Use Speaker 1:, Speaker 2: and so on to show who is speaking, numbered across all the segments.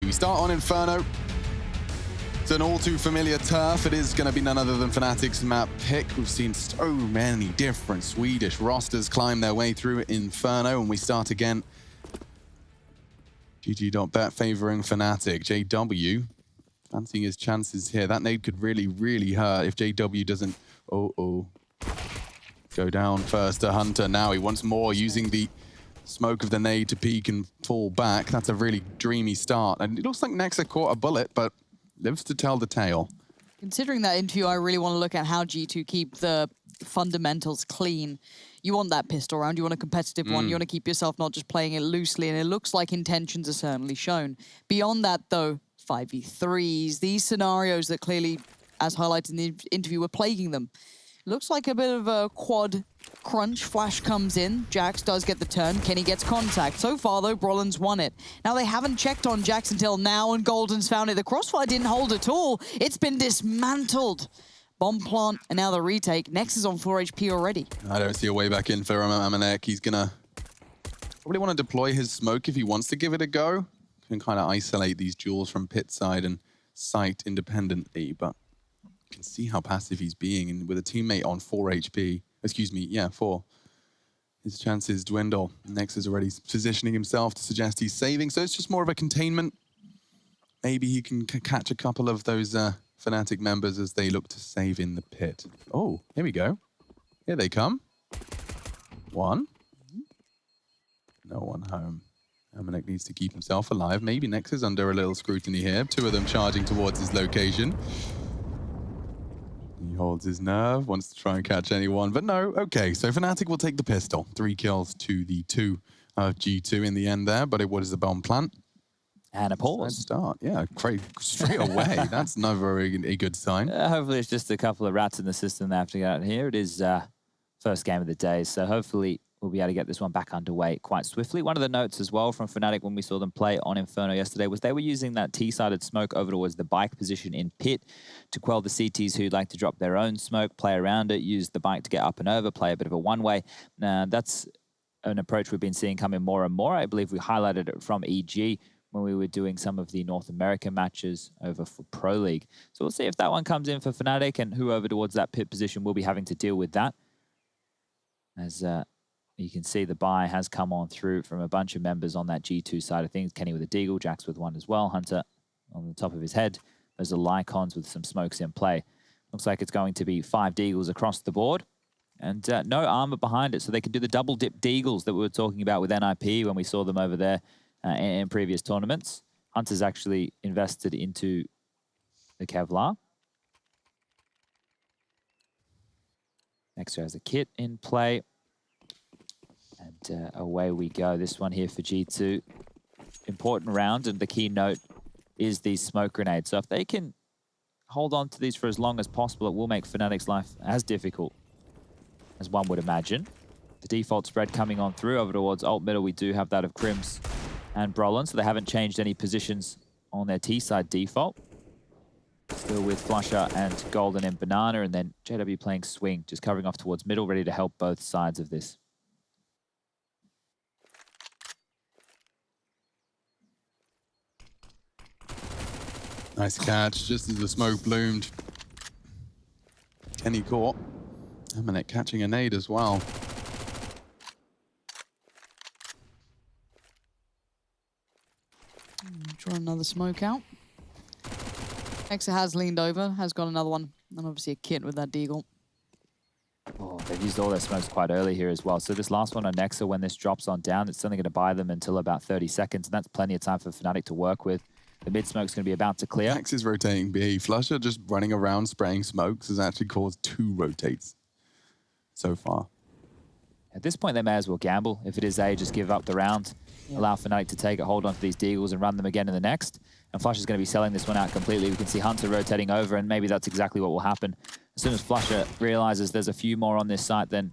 Speaker 1: We start on Inferno. It's an all too familiar turf. It is going to be none other than fnatic's map pick. We've seen so many different Swedish rosters climb their way through Inferno, and we start again. GG.bet favoring Fnatic. JW fancying his chances here. That nade could really, really hurt if JW doesn't go down first to Hunter. Now he wants more, using the smoke of the nade to peek and fall back. That's a really dreamy start. And it looks like Nexa caught a bullet, but lives to tell the tale.
Speaker 2: Considering that interview, I really want to look at how G2 keep the fundamentals clean. You want that pistol round, you want a competitive one, you want to keep yourself not just playing it loosely, and it looks like intentions are certainly shown. Beyond that though, 5v3s, these scenarios that clearly, as highlighted in the interview, were plaguing them. Looks like a bit of a quad crunch. Flash comes in. Jax does get the turn. Kenny gets contact. So far, though, Brolin's won it. Now, they haven't checked on Jax until now, and Golden's found it. The crossfire didn't hold at all. It's been dismantled. Bomb plant, and now the retake. Nex is on 4 HP already. I
Speaker 1: don't see a way back in for fnatic. He's going to probably want to deploy his smoke if he wants to give it a go. Can kind of isolate these duels from pit side and site independently, but you can see how passive he's being, and with a teammate on 4 HP, excuse me, yeah, 4, his chances dwindle. Nex is already positioning himself to suggest he's saving, so it's just more of a containment. Maybe he can catch a couple of those Fnatic members as they look to save in the pit. Oh, here we go. Here they come. One. No one home. fnatic needs to keep himself alive. Maybe Nex is under a little scrutiny here. 2 of them charging towards his location. He holds his nerve, wants to try and catch anyone, but no. Okay, so Fnatic will take the pistol. 3 kills to the 2 of G2 in the end there, but it was a bomb plant.
Speaker 3: And a pause.
Speaker 1: Start, yeah, straight away. That's never a good sign.
Speaker 3: Hopefully it's just a couple of rats in the system they have to get out here. It is first game of the day, so hopefully we'll be able to get this one back underway quite swiftly. One of the notes as well from Fnatic when we saw them play on Inferno yesterday was they were using that T-sided smoke over towards the bike position in pit to quell the CTs who'd like to drop their own smoke, play around it, use the bike to get up and over, play a bit of a one-way. That's an approach we've been seeing coming more and more. I believe we highlighted it from EG when we were doing some of the North American matches over for Pro League. So we'll see if that one comes in for Fnatic, and who over towards that pit position will be having to deal with that. As you can see, the buy has come on through from a bunch of members on that G2 side of things. Kenny with a deagle, Jax with one as well, Hunter on the top of his head. Those are Lycons with some smokes in play. Looks like it's going to be 5 deagles across the board, and no armor behind it, so they can do the double dip deagles that we were talking about with NIP when we saw them over there in previous tournaments. Hunter's actually invested into the Kevlar. Next has a kit in play. And away we go. This one here for G2. Important round, and the key note is these smoke grenades. So if they can hold on to these for as long as possible, it will make Fnatic's life as difficult as one would imagine. The default spread coming on through over towards alt middle. We do have that of Crims and Brolin, so they haven't changed any positions on their T-side default. Still with Flusher and Golden and Banana, and then JW playing swing, just covering off towards middle, ready to help both sides of this.
Speaker 1: Nice catch, just as the smoke bloomed. Kenny caught. fnatic catching a nade as well.
Speaker 2: Draw another smoke out. Nexa has leaned over, has got another one, and obviously a kit with that deagle.
Speaker 3: Oh, they've used all their smokes quite early here as well. So this last one on Nexa, when this drops on down, it's only going to buy them until about 30 seconds, and that's plenty of time for Fnatic to work with. The mid smoke's going to be about to clear.
Speaker 1: Nex is rotating B. Flusher just running around spraying smokes has actually caused 2 rotates so far.
Speaker 3: At this point, they may as well gamble. If it is A, just give up the round. Yeah. Allow Fnatic to take it, hold on to these deagles and run them again in the next. And Flusher's going to be selling this one out completely. We can see Hunter rotating over, and maybe that's exactly what will happen. As soon as Flusher realizes there's a few more on this site than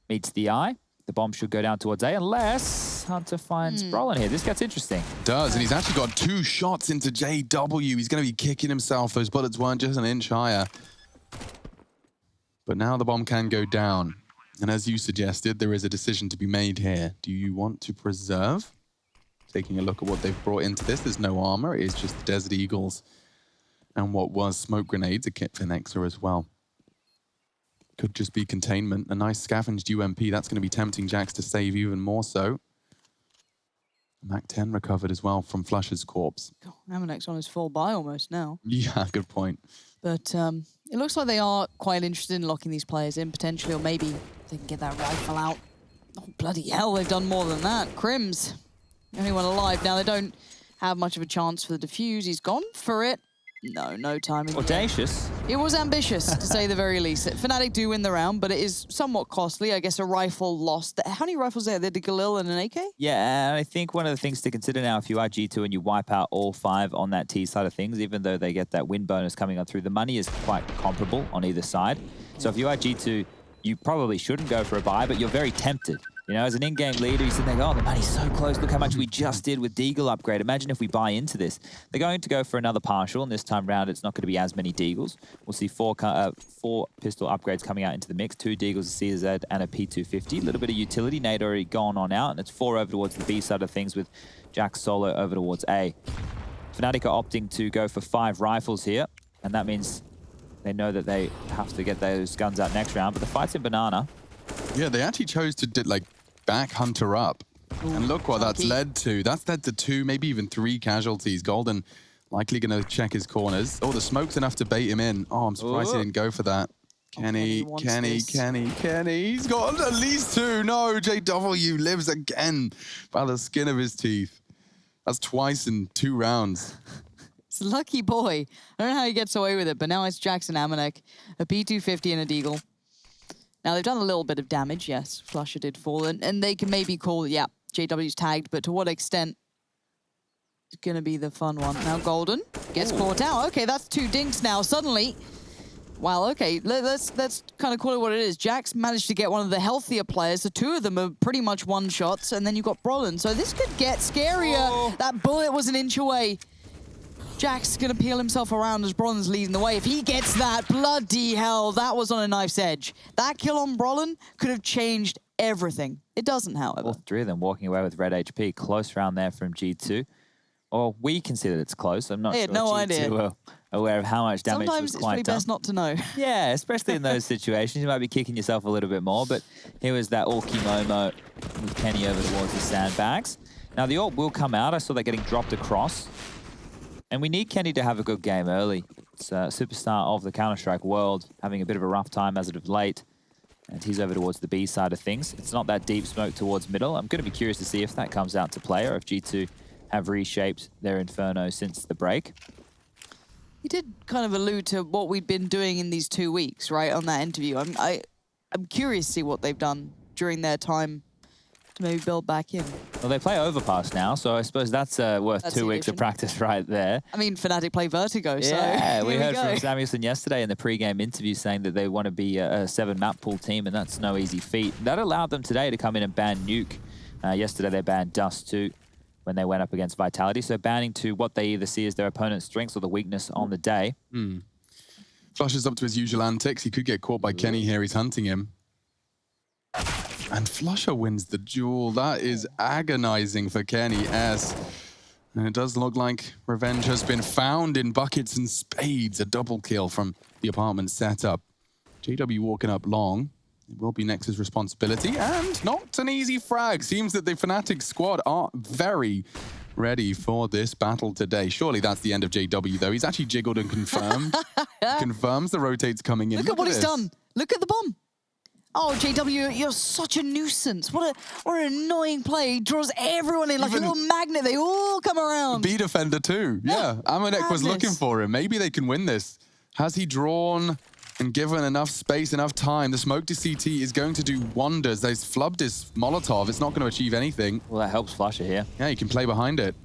Speaker 3: meets the eye, the bomb should go down towards A, unless Hunter finds Brolin here. This gets interesting.
Speaker 1: It does, and he's actually got 2 shots into JW. He's going to be kicking himself. Those bullets weren't just an inch higher. But now the bomb can go down. And as you suggested, there is a decision to be made here. Do you want to preserve Taking a look at what they've brought into this, there's no armor. It is just the Desert Eagles and what was smoke grenades, a kit for Nexa as well. Could just be containment. A nice scavenged UMP. That's going to be tempting Jax to save even more so. Mac 10 recovered as well from Flusher's corpse.
Speaker 2: God, Amanex on his full buy almost now.
Speaker 1: Yeah, good point.
Speaker 2: But it looks like they are quite interested in locking these players in, potentially, or maybe they can get that rifle out. Oh, bloody hell, they've done more than that. Crims, the only one alive. Now, they don't have much of a chance for the defuse. He's gone for it. No, no timing.
Speaker 3: Audacious.
Speaker 2: It was ambitious, to say the very least. Fnatic do win the round, but it is somewhat costly. I guess a rifle lost. How many rifles are there? The Galil and an AK?
Speaker 3: Yeah, and I think one of the things to consider now, if you are G2 and you wipe out all 5 on that T side of things, even though they get that win bonus coming on through, the money is quite comparable on either side. So if you are G2, you probably shouldn't go for a buy, but you're very tempted. You know, as an in-game leader, you sit there, oh, the money's so close. Look how much we just did with Deagle upgrade. Imagine if we buy into this. They're going to go for another partial, and this time round, it's not going to be as many Deagles. We'll see 4 pistol upgrades coming out into the mix. 2 Deagles, a CZ, and a P250. A little bit of utility. Nade already gone on out, and it's 4 over towards the B side of things with Jax solo over towards A. Fnatic are opting to go for 5 rifles here, and that means they know that they have to get those guns out next round, but the fight's in Banana.
Speaker 1: Yeah, they actually chose to back Hunter up.
Speaker 2: Ooh,
Speaker 1: and look what that's led to. That's led to 2, maybe even 3 casualties. Golden likely going to check his corners. Oh, the smoke's enough to bait him in. Oh, I'm surprised he didn't go for that. Kenny. He's got at least 2. No, JW lives again by the skin of his teeth. That's twice in 2 rounds.
Speaker 2: It's a lucky boy. I don't know how he gets away with it, but now it's Jackson Amanek, a P250 and a Deagle. Now, they've done a little bit of damage, yes. Flusher did fall, and they can maybe call, yeah, JW's tagged, but to what extent is going to be the fun one. Now, Golden gets caught out. Okay, that's 2 dinks now. Suddenly, wow, okay, let's kind of call it what it is. Jax managed to get one of the healthier players, so 2 of them are pretty much one-shots, and then you've got Brolin. So this could get scarier. Oh. That bullet was an inch away. Jax is going to peel himself around as Brolin's leading the way. If he gets that, bloody hell, that was on a knife's edge. That kill on Brolin could have changed everything. It doesn't, however.
Speaker 3: All 3 of them walking away with red HP. Close round there from G2. Or we consider it's close. I'm not sure
Speaker 2: no
Speaker 3: G2
Speaker 2: idea.
Speaker 3: Aware of how much damage
Speaker 2: Sometimes
Speaker 3: was quite
Speaker 2: it's really best not to know.
Speaker 3: Yeah, especially in those situations. You might be kicking yourself a little bit more, but here was that Orky Momo with Kenny over towards the sandbags. Now, the ult will come out. I saw that getting dropped across. And we need Kenny to have a good game early. It's a superstar of the Counter-Strike world, having a bit of a rough time as of late. And he's over towards the B side of things. It's not that deep smoke towards middle. I'm going to be curious to see if that comes out to play or if G2 have reshaped their Inferno since the break.
Speaker 2: You did kind of allude to what we've been doing in these 2 weeks, right, on that interview. I'm curious to see what they've done during their time to maybe build back in.
Speaker 3: Well, they play Overpass now, so I suppose that's worth 2 weeks of practice right there.
Speaker 2: I mean, Fnatic play Vertigo, so
Speaker 3: yeah, we heard from Samuelson yesterday in the pre-game interview saying that they want to be a 7-map pool team, and that's no easy feat. That allowed them today to come in and ban Nuke. Yesterday they banned Dust too when they went up against Vitality, so banning to what they either see as their opponent's strengths or the weakness on the day.
Speaker 1: Flushes up to his usual antics. He could get caught by Kenny here. He's hunting him. And Flusher wins the duel. That is agonizing for Kenny S. And it does look like revenge has been found in buckets and spades. A double kill from the apartment setup. JW walking up long. It will be Nex's responsibility. And not an easy frag. Seems that the Fnatic squad are very ready for this battle today. Surely that's the end of JW, though. He's actually jiggled and confirmed. Confirms the rotates coming in.
Speaker 2: Look at what he's done. Look at the bomb. Oh, JW, you're such a nuisance. What an annoying play. He draws everyone in like a little magnet. They all come around.
Speaker 1: B defender too. Yeah, Amanek was looking for him. Maybe they can win this. Has he drawn and given enough space, enough time? The smoke to CT is going to do wonders. They've flubbed his Molotov. It's not going to achieve anything.
Speaker 3: Well, that helps Flusher here.
Speaker 1: Yeah, he can play behind it.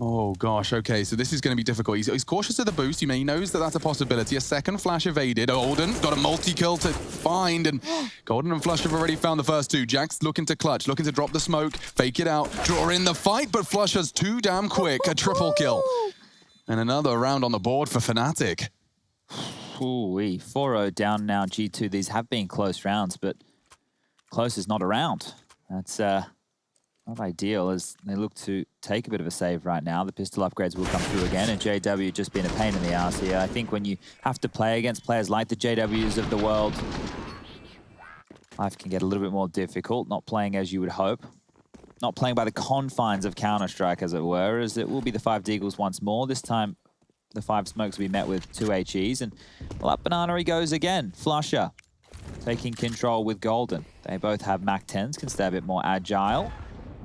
Speaker 1: Oh, gosh. Okay, so this is going to be difficult. He's cautious of the boost. He knows that that's a possibility. A second flash evaded. Golden got a multi-kill to find, and Golden and Flush have already found the first 2. Jax looking to clutch, looking to drop the smoke, fake it out, draw in the fight, but Flusher's too damn quick. A triple kill. And another round on the board for Fnatic.
Speaker 3: Ooh-wee. 4-0 down now, G2. These have been close rounds, but close is not around. That's Not ideal as they look to take a bit of a save right now. The pistol upgrades will come through again, and JW just being a pain in the ass here. I think when you have to play against players like the JWs of the world, life can get a little bit more difficult, not playing as you would hope. Not playing by the confines of Counter-Strike, as it were, as it will be the 5 Deagles once more. This time, the 5 Smokes will be met with 2 HEs, and well, up Banana he goes again. Flusher taking control with Golden. They both have MAC-10s, can stay a bit more agile,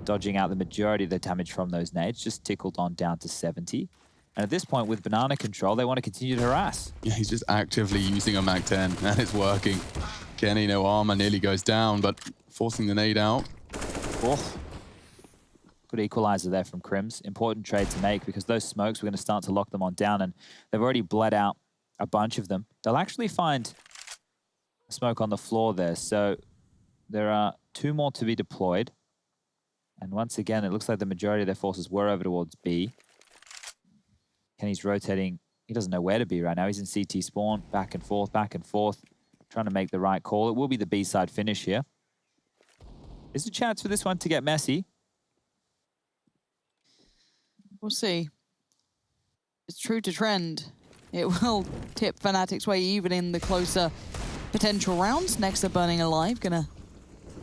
Speaker 3: dodging out the majority of the damage from those nades, just tickled on down to 70. And at this point, with Banana control, they want to continue to harass.
Speaker 1: Yeah, he's just actively using a MAC-10, and it's working. Kenny, no armor, nearly goes down, but forcing the nade out.
Speaker 3: Oh. Good equalizer there from Crims. Important trade to make because those smokes, we're going to start to lock them on down, and they've already bled out a bunch of them. They'll actually find a smoke on the floor there, so there are 2 more to be deployed. And once again, it looks like the majority of their forces were over towards B. Kenny's rotating. He doesn't know where to be right now. He's in CT spawn, back and forth, trying to make the right call. It will be the B side finish here. There's a chance for this one to get messy.
Speaker 2: We'll see. It's true to trend. It will tip Fnatic's way even in the closer potential rounds. Nexa burning alive, gonna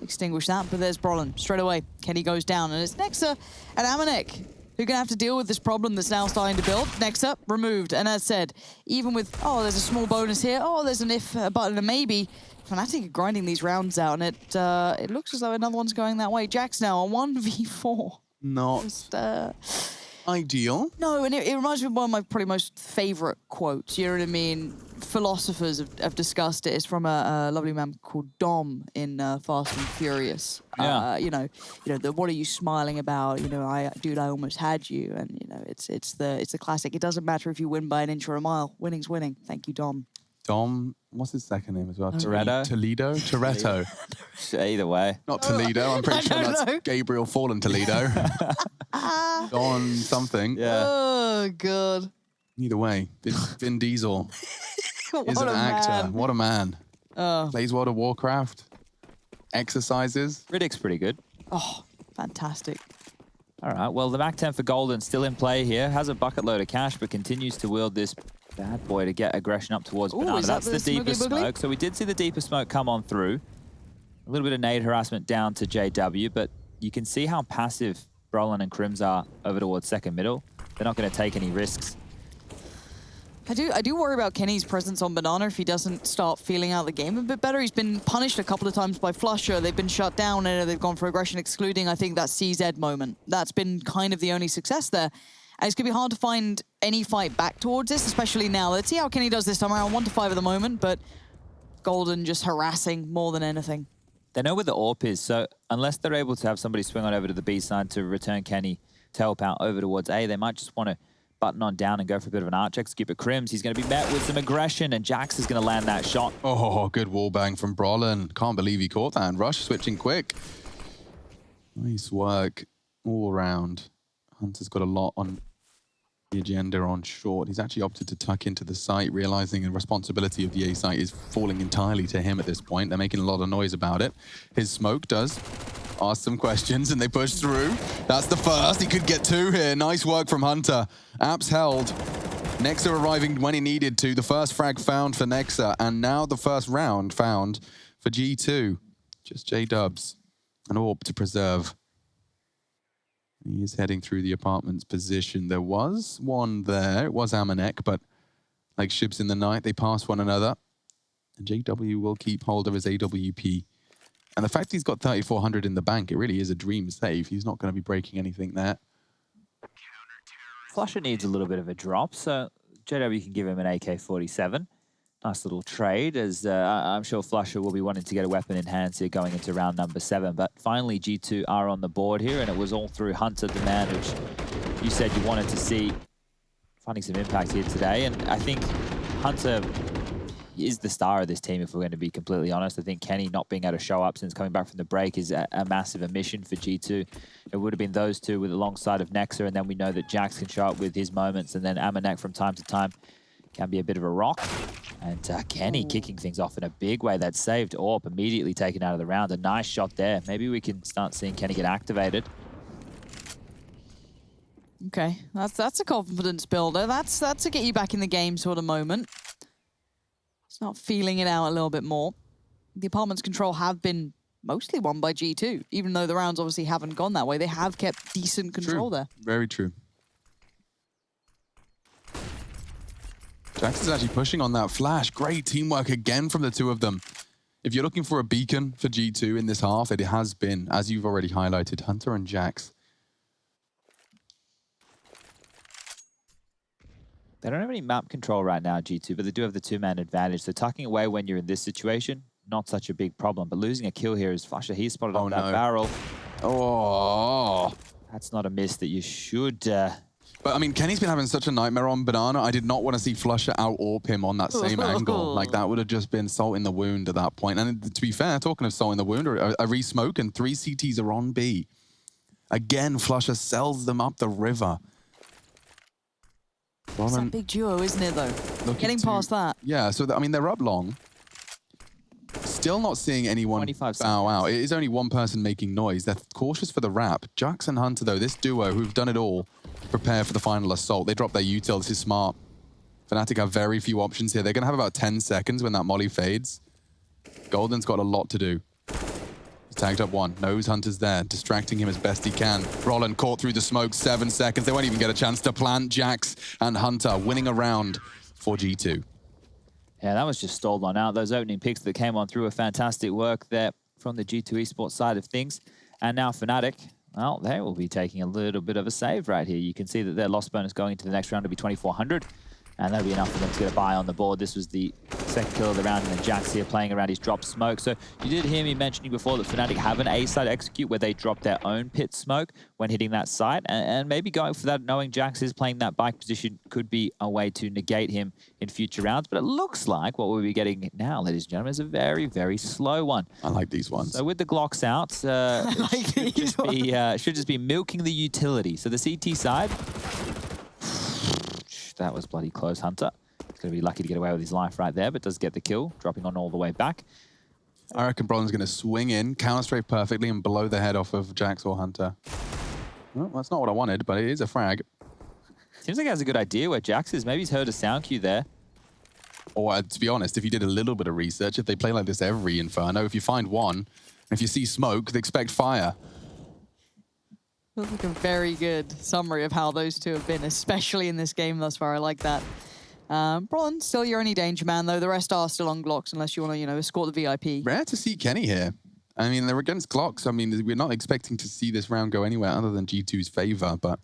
Speaker 2: extinguish that, but there's Brolin straight away. Kenny goes down, and it's Nexa and Amanek who are gonna have to deal with this problem that's now starting to build. Nexa removed, and as said, even with, oh, there's a small bonus here, oh, there's an if, button, and a maybe, Fnatic are grinding these rounds out, and it looks as though another one's going that way. Jack's now on 1v4.
Speaker 1: Not
Speaker 2: Just,
Speaker 1: ideal.
Speaker 2: no, and it reminds me of one of my probably most favorite quotes. You know what I mean? Philosophers have discussed it. It's from a lovely man called Dom in Fast and Furious.
Speaker 3: Yeah.
Speaker 2: You know, the what are you smiling about? You know, I almost had you, and you know, it's the classic. It doesn't matter if you win by an inch or a mile. Winning's winning. Thank you, Dom.
Speaker 1: Dom, what's his second name as well?
Speaker 3: Toretto?
Speaker 1: Toretto.
Speaker 3: Either way.
Speaker 1: Not Toledo. I'm pretty sure that's
Speaker 2: know.
Speaker 1: Gabriel Fallen Toledo. Don something.
Speaker 3: Yeah.
Speaker 2: Oh god.
Speaker 1: Either way, Vin Diesel
Speaker 2: What
Speaker 1: is an
Speaker 2: a
Speaker 1: actor.
Speaker 2: man.
Speaker 1: What a man.
Speaker 2: Oh.
Speaker 1: Plays World of Warcraft. Exercises.
Speaker 3: Riddick's pretty good.
Speaker 2: Oh, fantastic.
Speaker 3: All right, well, the MAC-10 for Golden still in play here. Has a bucket load of cash, but continues to wield this bad boy to get aggression up towards
Speaker 2: Ooh,
Speaker 3: Banana.
Speaker 2: is that
Speaker 3: That's the
Speaker 2: the
Speaker 3: deepest
Speaker 2: smoogly boogly?
Speaker 3: smoke. So we did see the deepest smoke come on through. A little bit of nade harassment down to JW, but you can see how passive Brolin and Crims are over towards second middle. They're not going to take any risks.
Speaker 2: I do worry about Kenny's presence on Banana if he doesn't start feeling out the game a bit better. He's been punished a couple of times by Flusher. They've been shut down and they've gone for aggression, excluding, I think, that CZ moment. That's been kind of the only success there. And it's going to be hard to find any fight back towards this, especially now. Let's see how Kenny does this time around. 1-5 at the moment, but Golden just harassing more than anything.
Speaker 3: They know where the AWP is, so unless they're able to have somebody swing on over to the B side to return Kenny to help out over towards A, they might just want to button on down and go for a bit of an arch execute. But Crims, he's going to be met with some aggression, and Jax is going to land that shot.
Speaker 1: Oh, good wall bang from Brolin. Can't believe he caught that. And Rush switching quick. Nice work all around. Hunter's got a lot on the agenda on short. He's actually opted to tuck into the site, realizing the responsibility of the A site is falling entirely to him at this point. They're making a lot of noise about it. His smoke does ask some questions, and they push through. That's the first. He could get 2 here. Nice work from Hunter. Apps held. Nexa arriving when he needed to. The first frag found for Nexa, and now the first round found for G2. Just J-dubs. An AWP to preserve. He is heading through the apartment's position. There was one there. It was Amanek, but like ships in the night, they pass one another. And JW will keep hold of his AWP. And the fact he's got 3,400 in the bank, it really is a dream save. He's not going to be breaking anything there.
Speaker 3: Flusher needs a little bit of a drop, so JW can give him an AK-47. Nice little trade, as I'm sure Flusher will be wanting to get a weapon in hand here going into round number 7. But finally, G2 are on the board here, and it was all through Hunter, the man, which you said you wanted to see finding some impact here today. And I think Hunter is the star of this team, if we're going to be completely honest. I think Kenny not being able to show up since coming back from the break is a massive omission for G2. It would have been those two with alongside of Nexa, and then we know that Jax can show up with his moments, and then Amanek from time to time can be a bit of a rock. And Kenny kicking things off in a big way. That saved AWP, immediately taken out of the round. A nice shot there. Maybe we can start seeing Kenny get activated.
Speaker 2: Okay, that's a confidence builder. That's to get you back in the game sort of moment. Start feeling it out a little bit more. The apartment's control have been mostly won by G2, even though the rounds obviously haven't gone that way. They have kept decent control there.
Speaker 1: Very true. Jax is actually pushing on that flash. Great teamwork again from the two of them. If you're looking for a beacon for G2 in this half, it has been, as you've already highlighted, Hunter and Jax.
Speaker 3: They don't have any map control right now, G2, but they do have the two-man advantage. So tucking away when you're in this situation, not such a big problem. But losing a kill here is Flusher. He's spotted on that barrel.
Speaker 1: Oh.
Speaker 3: That's not a miss that you should...
Speaker 1: But, I mean, Kenny's been having such a nightmare on Banana. I did not want to see Flusher out-AWP him on that same angle. Like, that would have just been salt in the wound at that point. And to be fair, talking of salt in the wound, a re-smoke and 3 CTs are on B. Again, Flusher sells them up the river.
Speaker 2: It's that big duo, isn't it, though? Getting past that.
Speaker 1: Yeah, so, I mean, they're up long. Still not seeing anyone bow out. It is only one person making noise. They're cautious for the wrap. Jax and Hunter, though, this duo who've done it all, prepare for the final assault. They drop their util. This is smart. fnatic have very few options here. They're going to have about 10 seconds when that molly fades. Golden's got a lot to do. He's tagged up one. Knows Hunter's there, distracting him as best he can. Roland caught through the smoke, 7 seconds. They won't even get a chance to plant. Jax and Hunter winning a round for G2.
Speaker 3: Yeah, that was just stalled on out. Those opening picks that came on through were fantastic work there from the G2 Esports side of things. And now fnatic, well, they will be taking a little bit of a save right here. You can see that their loss bonus going into the next round will be 2,400. And that'll be enough for them to get a buy on the board. This was the second kill of the round, and then Jax here playing around his drop smoke. So you did hear me mentioning before that fnatic have an A side execute where they drop their own pit smoke when hitting that site. And maybe going for that, knowing Jax is playing that bike position, could be a way to negate him in future rounds. But it looks like what we'll be getting now, ladies and gentlemen, is a very, very slow one.
Speaker 1: I like these ones.
Speaker 3: So with the Glocks out, should just be milking the utility. So the CT side... That was bloody close, Hunter. He's going to be lucky to get away with his life right there, but does get the kill, dropping on all the way back.
Speaker 1: I reckon Bron's going to swing in, counter-strafe perfectly, and blow the head off of Jax or Hunter. Well, that's not what I wanted, but it is a frag.
Speaker 3: Seems like he has a good idea where Jax is. Maybe he's heard a sound cue there.
Speaker 1: Or, to be honest, if you did a little bit of research, if they play like this every Inferno, if you find one, if you see smoke, they expect fire.
Speaker 2: That's like a very good summary of how those two have been, especially in this game thus far. I like that. Bron, still your only danger man, though. The rest are still on Glocks, unless you want to, escort the VIP.
Speaker 1: Rare to see Kenny here. I mean, they're against Glocks. I mean, we're not expecting to see this round go anywhere other than G2's favor, but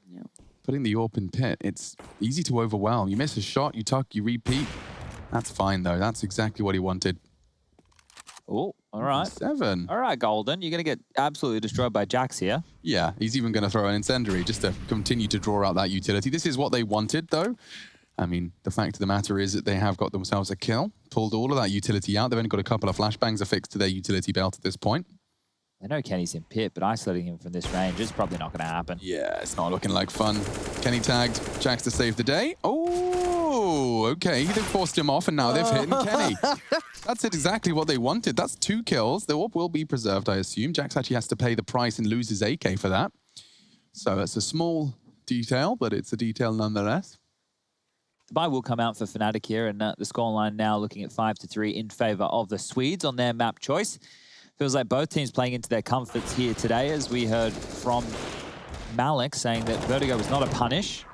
Speaker 1: putting the AWP in pit, it's easy to overwhelm. You miss a shot, you tuck, you repeat. That's fine, though. That's exactly what he wanted.
Speaker 3: Oh, all right.
Speaker 1: 7.
Speaker 3: All right, Golden. You're going to get absolutely destroyed by Jax here.
Speaker 1: Yeah, he's even going to throw an incendiary just to continue to draw out that utility. This is what they wanted, though. I mean, the fact of the matter is that they have got themselves a kill, pulled all of that utility out. They've only got a couple of flashbangs affixed to their utility belt at this point.
Speaker 3: I know Kenny's in pit, but isolating him from this range is probably not going to happen.
Speaker 1: Yeah, it's not looking like fun. Kenny tagged Jax to save the day. Oh, okay. They've forced him off, and now they've hit Kenny. That's exactly what they wanted. That's 2 kills. The AWP will be preserved, I assume. Jax actually has to pay the price and lose his AK for that. So it's a small detail, but it's a detail nonetheless.
Speaker 3: The buy will come out for fnatic here, and the scoreline now looking at 5-3 in favor of the Swedes on their map choice. Feels like both teams playing into their comforts here today, as we heard from Malik saying that Vertigo was not a punish.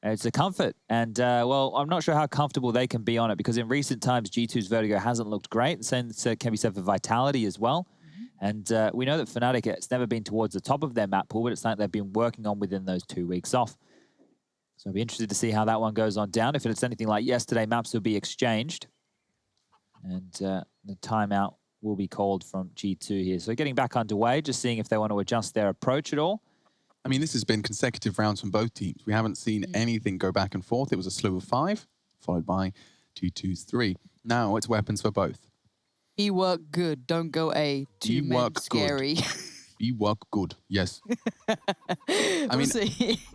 Speaker 3: It's a comfort. And, well, I'm not sure how comfortable they can be on it, because in recent times, G2's Vertigo hasn't looked great. And same can be said for Vitality as well. And we know that fnatic, it's never been towards the top of their map pool, but it's something they've been working on within those 2 weeks off. So I'll be interested to see how that one goes on down. If it's anything like yesterday, maps will be exchanged. And the timeout will be called from G2 here. So getting back underway, just seeing if they want to adjust their approach at all.
Speaker 1: I mean, this has been consecutive rounds from both teams. We haven't seen anything go back and forth. It was a slew of 5, followed by G2's 3. Now it's weapons for both.
Speaker 2: He work good. Don't go A. Too men scary.
Speaker 1: You work good, yes. I mean,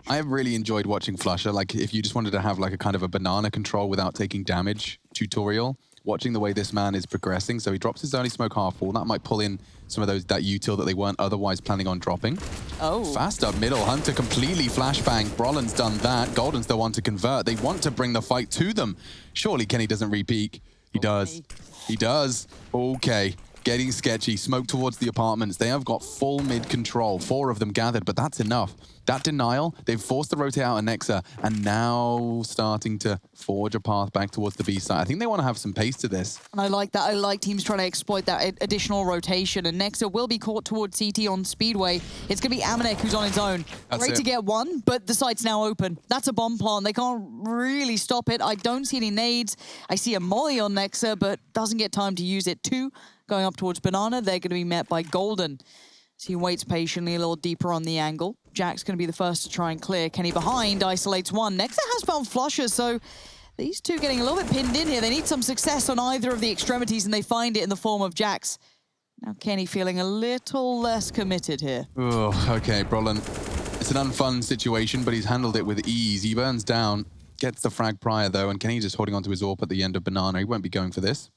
Speaker 1: I have really enjoyed watching Flusher. Like, if you just wanted to have like a kind of a banana control without taking damage tutorial, watching the way this man is progressing. So he drops his early smoke half wall. That might pull in some of that util that they weren't otherwise planning on dropping.
Speaker 2: Oh.
Speaker 1: Fast up middle. Hunter completely flashbang. Brolin's done that. Golden's the one to convert. They want to bring the fight to them. Surely Kenny doesn't re-peek. He does. He does. Okay. Getting sketchy. Smoke towards the apartments. They have got full mid control. 4 of them gathered, but that's enough. That denial, they've forced the rotate out of Nexa and now starting to forge a path back towards the B side. I think they want to have some pace to this.
Speaker 2: And I like that. I like teams trying to exploit that additional rotation. And Nexa will be caught towards CT on Speedway. It's going to be Amanek who's on his own. Great to get one, but the site's now open. That's a bomb plant. They can't really stop it. I don't see any nades. I see a molly on Nexa, but doesn't get time to use it. 2 going up towards Banana. They're going to be met by Golden. So he waits patiently a little deeper on the angle. Jack's going to be the first to try and clear. Kenny behind, isolates one. Nexa has found flushes, so these two getting a little bit pinned in here. They need some success on either of the extremities, and they find it in the form of Jax. Now Kenny feeling a little less committed here.
Speaker 1: Oh, okay, Brolin. It's an unfun situation, but he's handled it with ease. He burns down, gets the frag prior, though, and Kenny just holding onto his AWP at the end of Banana. He won't be going for this.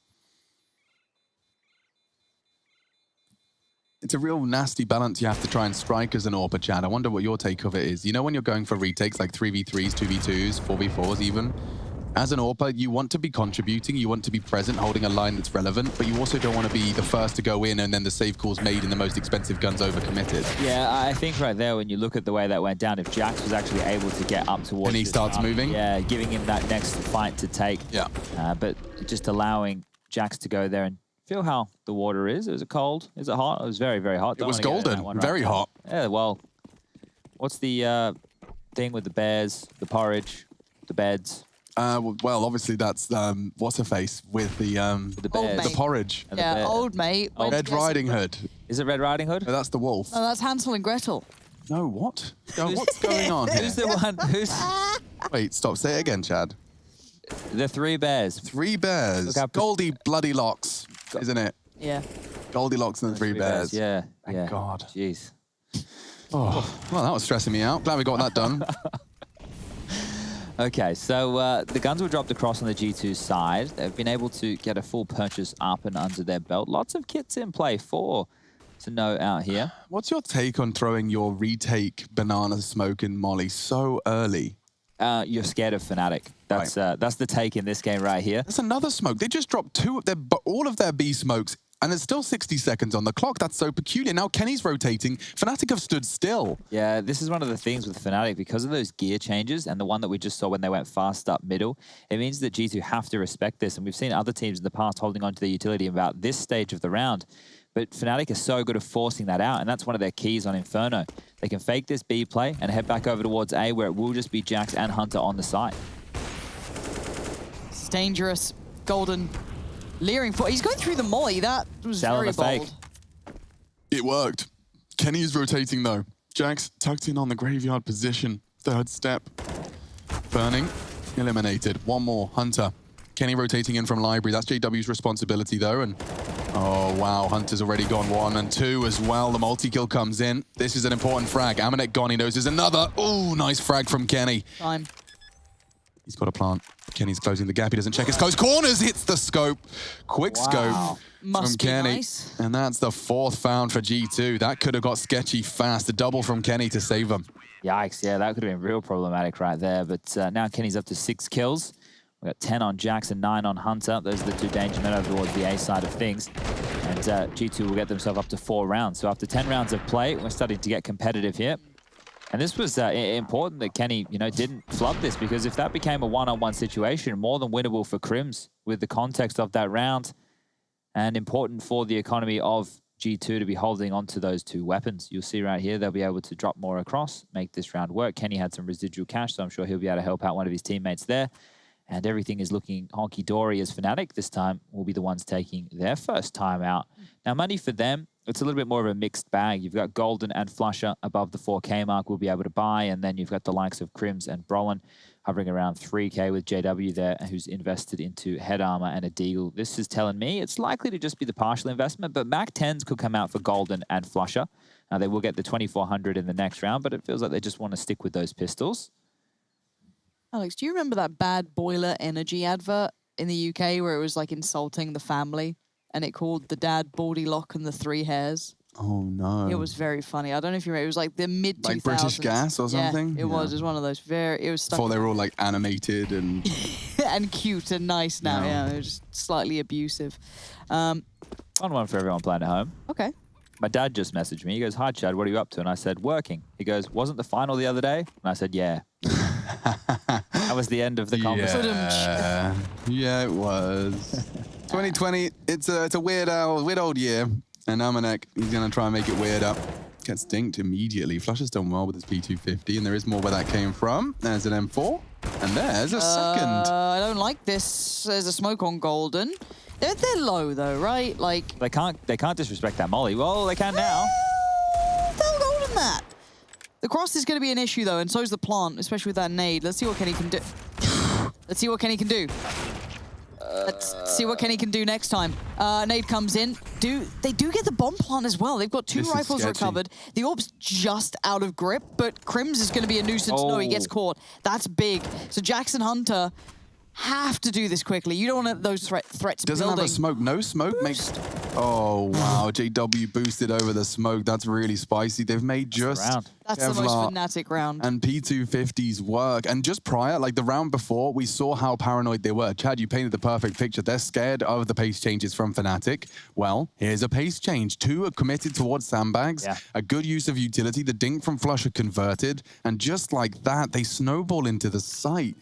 Speaker 1: It's a real nasty balance you have to try and strike as an AWPer, Chad. I wonder what your take of it is. You know when you're going for retakes like 3v3s, 2v2s, 4v4s even? As an AWPer, you want to be contributing, you want to be present, holding a line that's relevant, but you also don't want to be the first to go in and then the save call's made and the most expensive guns overcommitted.
Speaker 3: Yeah, I think right there, when you look at the way that went down, if Jax was actually able to get up towards...
Speaker 1: And he starts moving?
Speaker 3: Yeah, giving him that next fight to take.
Speaker 1: Yeah.
Speaker 3: But just allowing Jax to go there and feel how the water is. Is it cold? Is it hot? It was very, very hot.
Speaker 1: It was golden. Very hot.
Speaker 3: Yeah, well, what's the thing with the bears, the porridge, the beds?
Speaker 1: Well, obviously that's what's her face with the
Speaker 3: bears.
Speaker 1: The porridge.
Speaker 2: Yeah, old mate.
Speaker 1: Red Riding Hood.
Speaker 3: Is it Red Riding Hood?
Speaker 1: No, that's the wolf.
Speaker 2: No, that's Hansel and Gretel.
Speaker 1: No, what? What's going on here?
Speaker 3: Who's the one? Who's
Speaker 1: Wait, stop. Say it again, Chad.
Speaker 3: the 3 bears?
Speaker 1: 3 bears. Goldie bloody locks, isn't it?
Speaker 2: Yeah.
Speaker 1: Goldilocks and the 3 bears.
Speaker 3: Yeah.
Speaker 1: Thank God.
Speaker 3: Jeez.
Speaker 1: Oh, well, that was stressing me out. Glad we got that done.
Speaker 3: Okay, so the guns were dropped across on the G2 side. They've been able to get a full purchase up and under their belt. Lots of kits in play, 4 to note out here.
Speaker 1: What's your take on throwing your retake banana smoke in Molly so early?
Speaker 3: You're scared of fnatic. That's the take in this game right here.
Speaker 1: That's another smoke. They just dropped all of their B smokes, and there's still 60 seconds on the clock. That's so peculiar. Now Kenny's rotating. Fnatic have stood still.
Speaker 3: Yeah, this is one of the things with Fnatic, because of those gear changes and the one that we just saw when they went fast up middle, it means that G2 have to respect this. And we've seen other teams in the past holding on to their utility about this stage of the round. But Fnatic is so good at forcing that out, and that's one of their keys on Inferno. They can fake this B play and head back over towards A, where it will just be Jax and Hunter on the site.
Speaker 2: It's dangerous. Golden leering for... He's going through the molly. That was
Speaker 3: Selling
Speaker 2: very
Speaker 3: the
Speaker 2: bold.
Speaker 3: fake.
Speaker 1: It worked. Kenny is rotating, though. Jax tucked in on the graveyard position. 3rd step. Burning. Eliminated. 1 more. Hunter. Kenny rotating in from library. That's JW's responsibility, though, and... Oh, wow. Hunter's already gone 1 and 2 as well. The multi-kill comes in. This is an important frag. Amanek gone. He knows there's another. Oh, nice frag from Kenny.
Speaker 2: Time.
Speaker 1: He's got a plant. Kenny's closing the gap. He doesn't check his close corners. Hits the scope. Quick scope from Kenny.
Speaker 2: Nice.
Speaker 1: And that's the 4th found for G2. That could have got sketchy fast. A double from Kenny to save him.
Speaker 3: Yikes, yeah, that could have been real problematic right there. But now Kenny's up to 6 kills. We've got 10 on Jax and 9 on Hunter. Those are the 2 danger men over towards the A side of things. And G2 will get themselves up to 4 rounds. So after 10 rounds of play, we're starting to get competitive here. And this was important that Kenny, didn't flood this, because if that became a one-on-one situation, more than winnable for Crims with the context of that round, and important for the economy of G2 to be holding on to those 2 weapons. You'll see right here, they'll be able to drop more across, make this round work. Kenny had some residual cash, so I'm sure he'll be able to help out one of his teammates there. And everything is looking honky-dory as Fnatic this time will be the ones taking their first time out. Now, money for them, it's a little bit more of a mixed bag. You've got Golden and Flusher above the 4K mark we'll be able to buy, and then you've got the likes of Crims and Brolin hovering around 3K with JW there, who's invested into head armor and a deagle. This is telling me it's likely to just be the partial investment, but Mac 10s could come out for Golden and Flusher. Now, they will get the 2400 in the next round, but it feels like they just want to stick with those pistols.
Speaker 2: Alex, do you remember that bad boiler energy advert? in the UK where it was like insulting the family, and it called the dad Baldy Lock and the Three Hairs.
Speaker 1: Oh no.
Speaker 2: It was very funny. I don't know if you remember. It was like the mid 2000s.
Speaker 1: Like British Gas or something?
Speaker 2: Yeah, it was. It was one of those. It was stuck.
Speaker 1: Before they were all like animated and
Speaker 2: and cute and nice now. Yeah, it was just slightly abusive.
Speaker 3: Fun one for everyone playing at home.
Speaker 2: Okay.
Speaker 3: My dad just messaged me. He goes, "Hi, Chad, what are you up to?" And I said, "Working." He goes, "Wasn't the final the other day?" And I said, "Yeah." That was the end of the conversation.
Speaker 1: Yeah, it was. 2020, it's a weird old year. And Amanek, he's going to try and make it weird up. Gets dinked immediately. Flush has done well with his P250, and there is more where that came from. There's an M4, and there's a second.
Speaker 2: I don't like this. There's a smoke on Golden. They're low, though, right? Like
Speaker 3: They can't disrespect that molly. Well, they can now.
Speaker 2: They'll Golden that. The cross is going to be an issue, though, and so is the plant, especially with that nade. Let's see what Kenny can do. Let's see what Kenny can do. Let's see what Kenny can do next time. Nade comes in. They do get the bomb plant as well. They've got two rifles recovered. The orb's just out of grip, but Crims is going to be a nuisance. No, he gets caught. That's big. So Jackson Hunter have to do this quickly. You don't want those threats
Speaker 1: Doesn't
Speaker 2: building.
Speaker 1: have a smoke. No smoke makes... Oh, wow. JW boosted over the smoke. That's really spicy. They've made just
Speaker 2: That's the most fnatic round.
Speaker 1: And P250's work. And just prior, like the round before, we saw how paranoid they were. Chad, you painted the perfect picture. They're scared of the pace changes from Fnatic. Well, here's a pace change. Two are committed towards sandbags.
Speaker 3: Yeah.
Speaker 1: A good use of utility. The dink from Flush are converted. And just like that, they snowball into the site.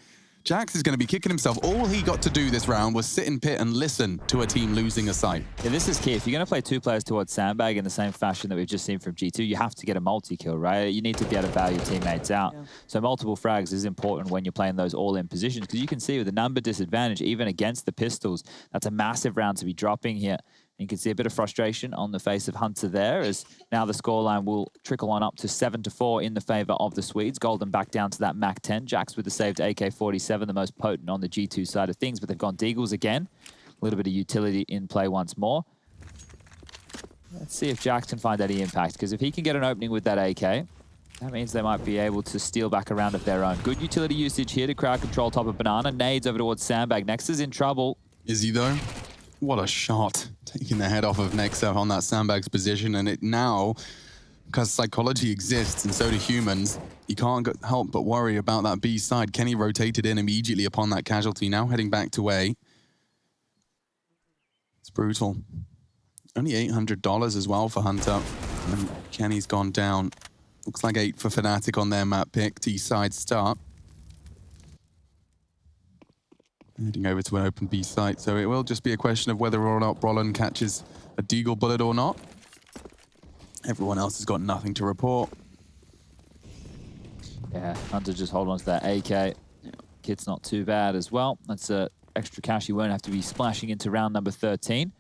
Speaker 1: Jax is going to be kicking himself. All he got to do this round was sit in pit and listen to a team losing a site.
Speaker 3: Yeah, this is key. If you're going to play two players towards sandbag in the same fashion that we've just seen from G2, you have to get a multi-kill, right? You need to be able to bail your teammates out. Yeah. So multiple frags is important when you're playing those all-in positions, because you can see with the number disadvantage, even against the pistols, that's a massive round to be dropping here. You can see a bit of frustration on the face of Hunter there, as now the scoreline will trickle on up to 7-4 in the favor of the Swedes. Golden back down to that Mac 10. Jax with the saved AK-47, the most potent on the G2 side of things, but they've gone Deagles again. A little bit of utility in play once more. Let's see if Jax can find any impact, because if he can get an opening with that AK, that means they might be able to steal back a round of their own. Good utility usage here to crowd control top of Banana. Nades over towards Sandbag. Nexus in trouble.
Speaker 1: Is he though? What a shot. Taking the head off of Nexa on that sandbag's position. And it now, because psychology exists and so do humans, you can't help but worry about that B side. Kenny rotated in immediately upon that casualty, now heading back to A. It's brutal. Only $800 as well for Hunter. And Kenny's gone down. Looks like 8 for Fnatic on their map pick. T side start. Heading over to an open B site, so it will just be a question of whether or not Brolin catches a Deagle bullet or not. Everyone else has got nothing to report.
Speaker 3: Yeah, Hunter just hold on to that AK. Kit's not too bad as well. That's extra cash you won't have to be splashing into round number 13.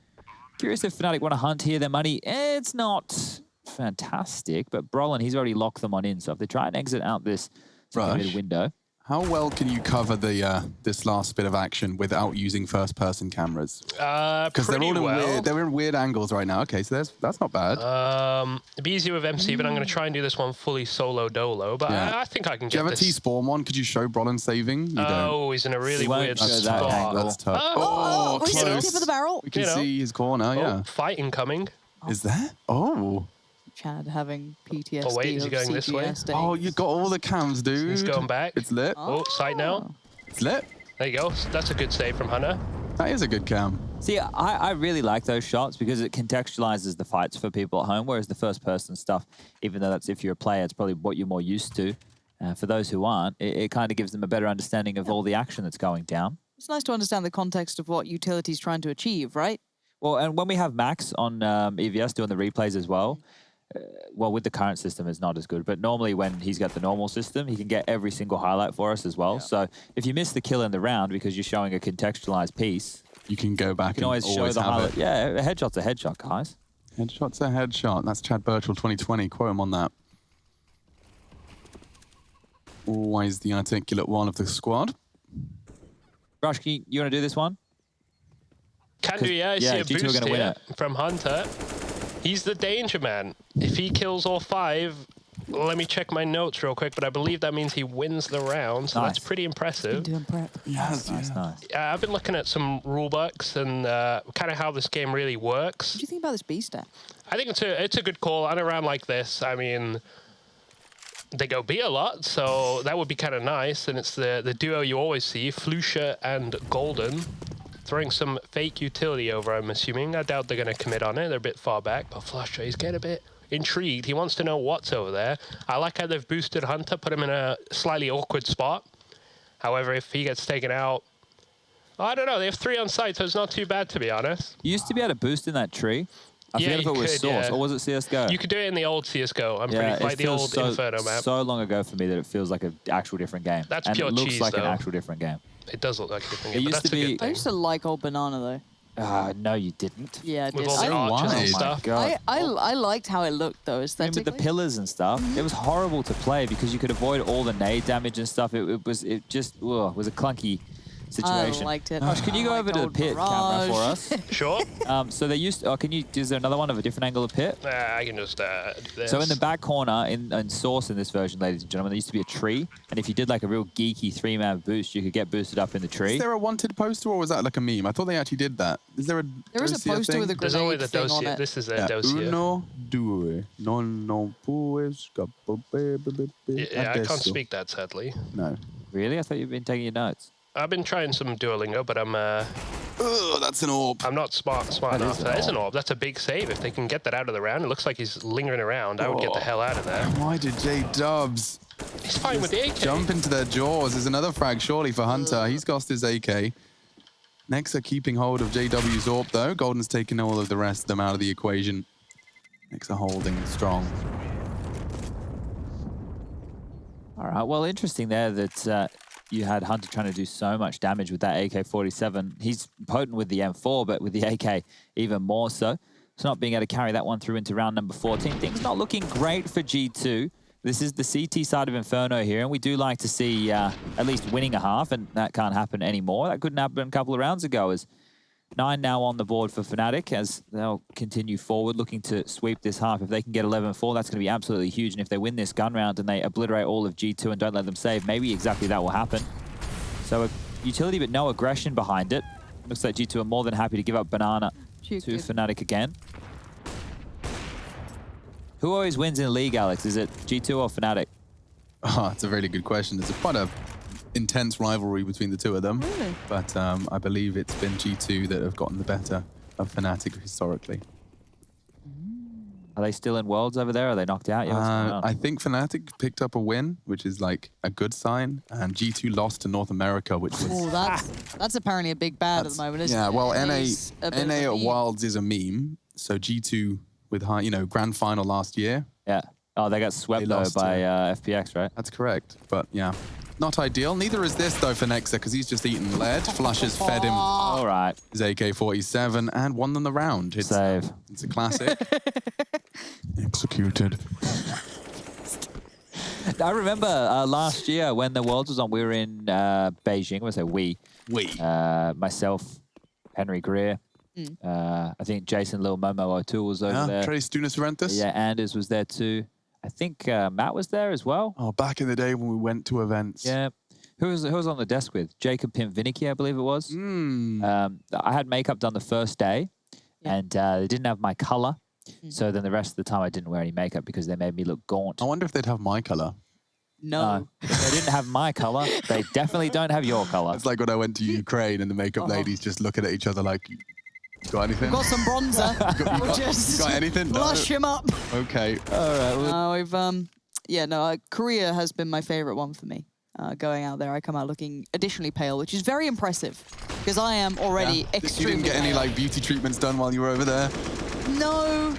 Speaker 3: Curious if Fnatic want to hunt here. Their money, it's not fantastic, but Brolin, he's already locked them on in, so if they try and exit out this window.
Speaker 1: How well can you cover the this last bit of action without using first-person cameras? Because they're all in weird angles right now. Okay, so that's not bad.
Speaker 4: It'd be easier with MC, but I'm going to try and do this one fully solo dolo. But I think I can get this.
Speaker 1: Do you have a T-spawn one? Could you show Brolin saving? You don't.
Speaker 4: He's in a really weird spot.
Speaker 1: That's tough.
Speaker 2: He's at the tip of the barrel.
Speaker 1: We can see his corner, yeah.
Speaker 4: Fight incoming.
Speaker 1: Is there? Oh.
Speaker 2: Chad having PTSD.
Speaker 4: Oh wait, is he going this way?
Speaker 1: Oh, you got all the cams, dude.
Speaker 4: He's going back.
Speaker 1: It's lit.
Speaker 4: Oh, sight now.
Speaker 1: It's lit.
Speaker 4: There you go. That's a good save from Hunter.
Speaker 1: That is a good cam.
Speaker 3: See, I really like those shots because it contextualizes the fights for people at home, whereas the first-person stuff, even though that's if you're a player, it's probably what you're more used to. For those who aren't, it kind of gives them a better understanding of all the action that's going down.
Speaker 2: It's nice to understand the context of what Utility's trying to achieve, right?
Speaker 3: Well, and when we have Max on EVS doing the replays as well, well, with the current system, it's not as good. But normally when he's got the normal system, he can get every single highlight for us as well. Yeah. So if you miss the kill in the round because you're showing a contextualized piece,
Speaker 1: you can go back and always
Speaker 3: show the highlight. Yeah, a headshot's a headshot, guys.
Speaker 1: Headshot's a headshot. That's Chad Birchall 2020. Quote him on that. Always the articulate one of the squad.
Speaker 3: Rush, you want to do this one?
Speaker 4: Can do, yeah. I see a
Speaker 3: G2
Speaker 4: boost
Speaker 3: are gonna
Speaker 4: here
Speaker 3: win it.
Speaker 4: from Hunter. He's the danger man. If he kills all 5, Let me check my notes real quick, but I believe that means he wins the round, so that's
Speaker 3: Nice.
Speaker 4: pretty impressive.
Speaker 2: Doing prep.
Speaker 1: Yes,
Speaker 3: Nice.
Speaker 4: I've been looking at some rule books and kind of how this game really works.
Speaker 2: What do you think about this B stat?
Speaker 4: I think it's a good call on a round like this. I mean, they go B a lot, so that would be kind of nice. And it's the duo you always see, Flusha and Golden, throwing some fake utility over, I'm assuming. I doubt they're going to commit on it. They're a bit far back, but Flusha, he's getting a bit intrigued. He wants to know what's over there. I like how they've boosted Hunter, put him in a slightly awkward spot. However, if he gets taken out, I don't know. They have 3 on site, so it's not too bad, to be honest.
Speaker 3: You used to be able to boost in that tree. I
Speaker 4: Yeah,
Speaker 3: forget if
Speaker 4: you
Speaker 3: it was
Speaker 4: could,
Speaker 3: Source
Speaker 4: yeah.
Speaker 3: or was it CSGO?
Speaker 4: You could do it in the old CSGO. I'm
Speaker 3: yeah,
Speaker 4: pretty like
Speaker 3: it
Speaker 4: the old
Speaker 3: feels so,
Speaker 4: Inferno map.
Speaker 3: so long ago for me that it feels like an actual different game.
Speaker 4: That's
Speaker 3: and
Speaker 4: pure
Speaker 3: it looks
Speaker 4: cheese,
Speaker 3: like an
Speaker 4: though.
Speaker 3: actual different game.
Speaker 4: It does look like a different
Speaker 3: It
Speaker 4: game, but
Speaker 3: used
Speaker 4: that's
Speaker 3: to
Speaker 4: a
Speaker 3: be-
Speaker 4: good
Speaker 2: I
Speaker 4: thing.
Speaker 2: used to like old banana though.
Speaker 3: No, you didn't.
Speaker 2: Yeah, I did.
Speaker 4: With all the
Speaker 1: So
Speaker 4: arches
Speaker 1: wide.
Speaker 4: and
Speaker 1: Oh my
Speaker 4: stuff.
Speaker 3: God.
Speaker 2: I liked how it looked though,
Speaker 3: I mean,
Speaker 2: aesthetically.
Speaker 3: with the pillars and stuff, it was horrible to play because you could avoid all the nade damage and stuff. It was a clunky situation.
Speaker 2: liked it.
Speaker 3: Josh, can you go
Speaker 2: I
Speaker 3: over to the
Speaker 2: liked
Speaker 3: pit
Speaker 2: Old
Speaker 3: camera for
Speaker 2: Barrage.
Speaker 3: us?
Speaker 4: Sure.
Speaker 3: So they used. Oh, is there another one of a different angle of pit?
Speaker 4: I can just do this.
Speaker 3: So in the back corner in Source in this version, ladies and gentlemen, there used to be a tree, and if you did like a real geeky 3-man boost, you could get boosted up in the tree.
Speaker 1: Is there a wanted poster or was that like a meme? I thought they actually did that. Is there a
Speaker 2: There is a
Speaker 1: dossier
Speaker 2: poster
Speaker 1: thing?
Speaker 2: with a
Speaker 4: There's only
Speaker 2: grenade
Speaker 4: the
Speaker 2: thing on
Speaker 4: dossier.
Speaker 2: it.
Speaker 4: This is a
Speaker 1: Yeah.
Speaker 4: dossier.
Speaker 1: Uno, due, non puedes
Speaker 4: Yeah, I can't speak that, sadly.
Speaker 1: No.
Speaker 3: Really? I thought you'd been taking your notes.
Speaker 4: I've been trying some Duolingo, but
Speaker 1: Oh, that's an orb.
Speaker 4: I'm not smart
Speaker 3: That
Speaker 4: enough.
Speaker 3: is an
Speaker 4: That is an
Speaker 3: orb.
Speaker 4: orb. That's a big save. If they can get that out of the round, it looks like he's lingering around. I would get the hell out of there.
Speaker 1: Why did J-Dubs
Speaker 4: He's fine with the AK.
Speaker 1: jump into their jaws? There's another frag surely for Hunter. He's lost his AK. Nexa keeping hold of JW's orb though. Golden's taking all of the rest of them out of the equation. Nexa holding strong.
Speaker 3: All right. Well, interesting there that you had Hunter trying to do so much damage with that AK-47. He's potent with the M4, but with the AK even more so. So not being able to carry that one through into round number 14. Things not looking great for G2. This is the CT side of Inferno here, and we do like to see at least winning a half, and that can't happen anymore. That couldn't happen a couple of rounds ago. As 9 now on the board for fnatic as they'll continue forward, looking to sweep this half. If they can get 11-4, that's going to be absolutely huge. And if they win this gun round and they obliterate all of G2 and don't let them save, maybe exactly that will happen. So a utility, but no aggression behind it. Looks like G2 are more than happy to give up banana to fnatic again. Who always wins in a league, Alex? Is it G2 or fnatic?
Speaker 1: Oh, it's a really good question. There's quite a intense rivalry between the two of them.
Speaker 2: Really?
Speaker 1: But I believe it's been G2 that have gotten the better of fnatic historically.
Speaker 3: Are they still in Worlds over there? Are they knocked out? Yeah, what's going on?
Speaker 1: I think fnatic picked up a win, which is like a good sign, and G2 lost to North America, which was...
Speaker 2: Oh, that's apparently a big bad at the moment, isn't
Speaker 1: yeah,
Speaker 2: it?
Speaker 1: well,
Speaker 2: NA's a bit of
Speaker 1: NA
Speaker 2: a
Speaker 1: at
Speaker 2: meme.
Speaker 1: Wilds is a meme. So G2 with high, grand final last year.
Speaker 3: Yeah. Oh, they got swept
Speaker 1: They
Speaker 3: though
Speaker 1: lost
Speaker 3: by
Speaker 1: to-
Speaker 3: FPX, right?
Speaker 1: That's correct. But yeah, not ideal. Neither is this though for Nexa because he's just eaten lead. Flush has fed him
Speaker 3: All right.
Speaker 1: his AK-47 and won them the round. It's
Speaker 3: Save.
Speaker 1: It's a classic. Executed.
Speaker 3: I remember last year when the Worlds was on, we were in Beijing. I say we. Myself, Henry Greer. I think Jason Lil Momo O'Toole was over there.
Speaker 1: Trace Dunas Rentis.
Speaker 3: Yeah, Anders was there too. I think Matt was there as well.
Speaker 1: Oh, back in the day when we went to events.
Speaker 3: Yeah. Who was on the desk with? Jacob Pimvinicky, I believe it was. I had makeup done the first day, and they didn't have my color. So then the rest of the time I didn't wear any makeup because they made me look gaunt.
Speaker 1: I wonder if they'd have my color.
Speaker 2: No.
Speaker 3: If they didn't have my color, they definitely don't have your color.
Speaker 1: It's like when I went to Ukraine and the makeup ladies just looking at each other like, you got anything?
Speaker 2: Got some bronzer. We'll just
Speaker 1: you got anything? No.
Speaker 2: blush him up.
Speaker 1: Okay.
Speaker 3: All right. Well,
Speaker 2: Korea has been my favorite one for me. Going out there, I come out looking additionally pale, which is very impressive because I am already
Speaker 1: You
Speaker 2: extremely
Speaker 1: didn't get any
Speaker 2: pale.
Speaker 1: like beauty treatments done while you were over there?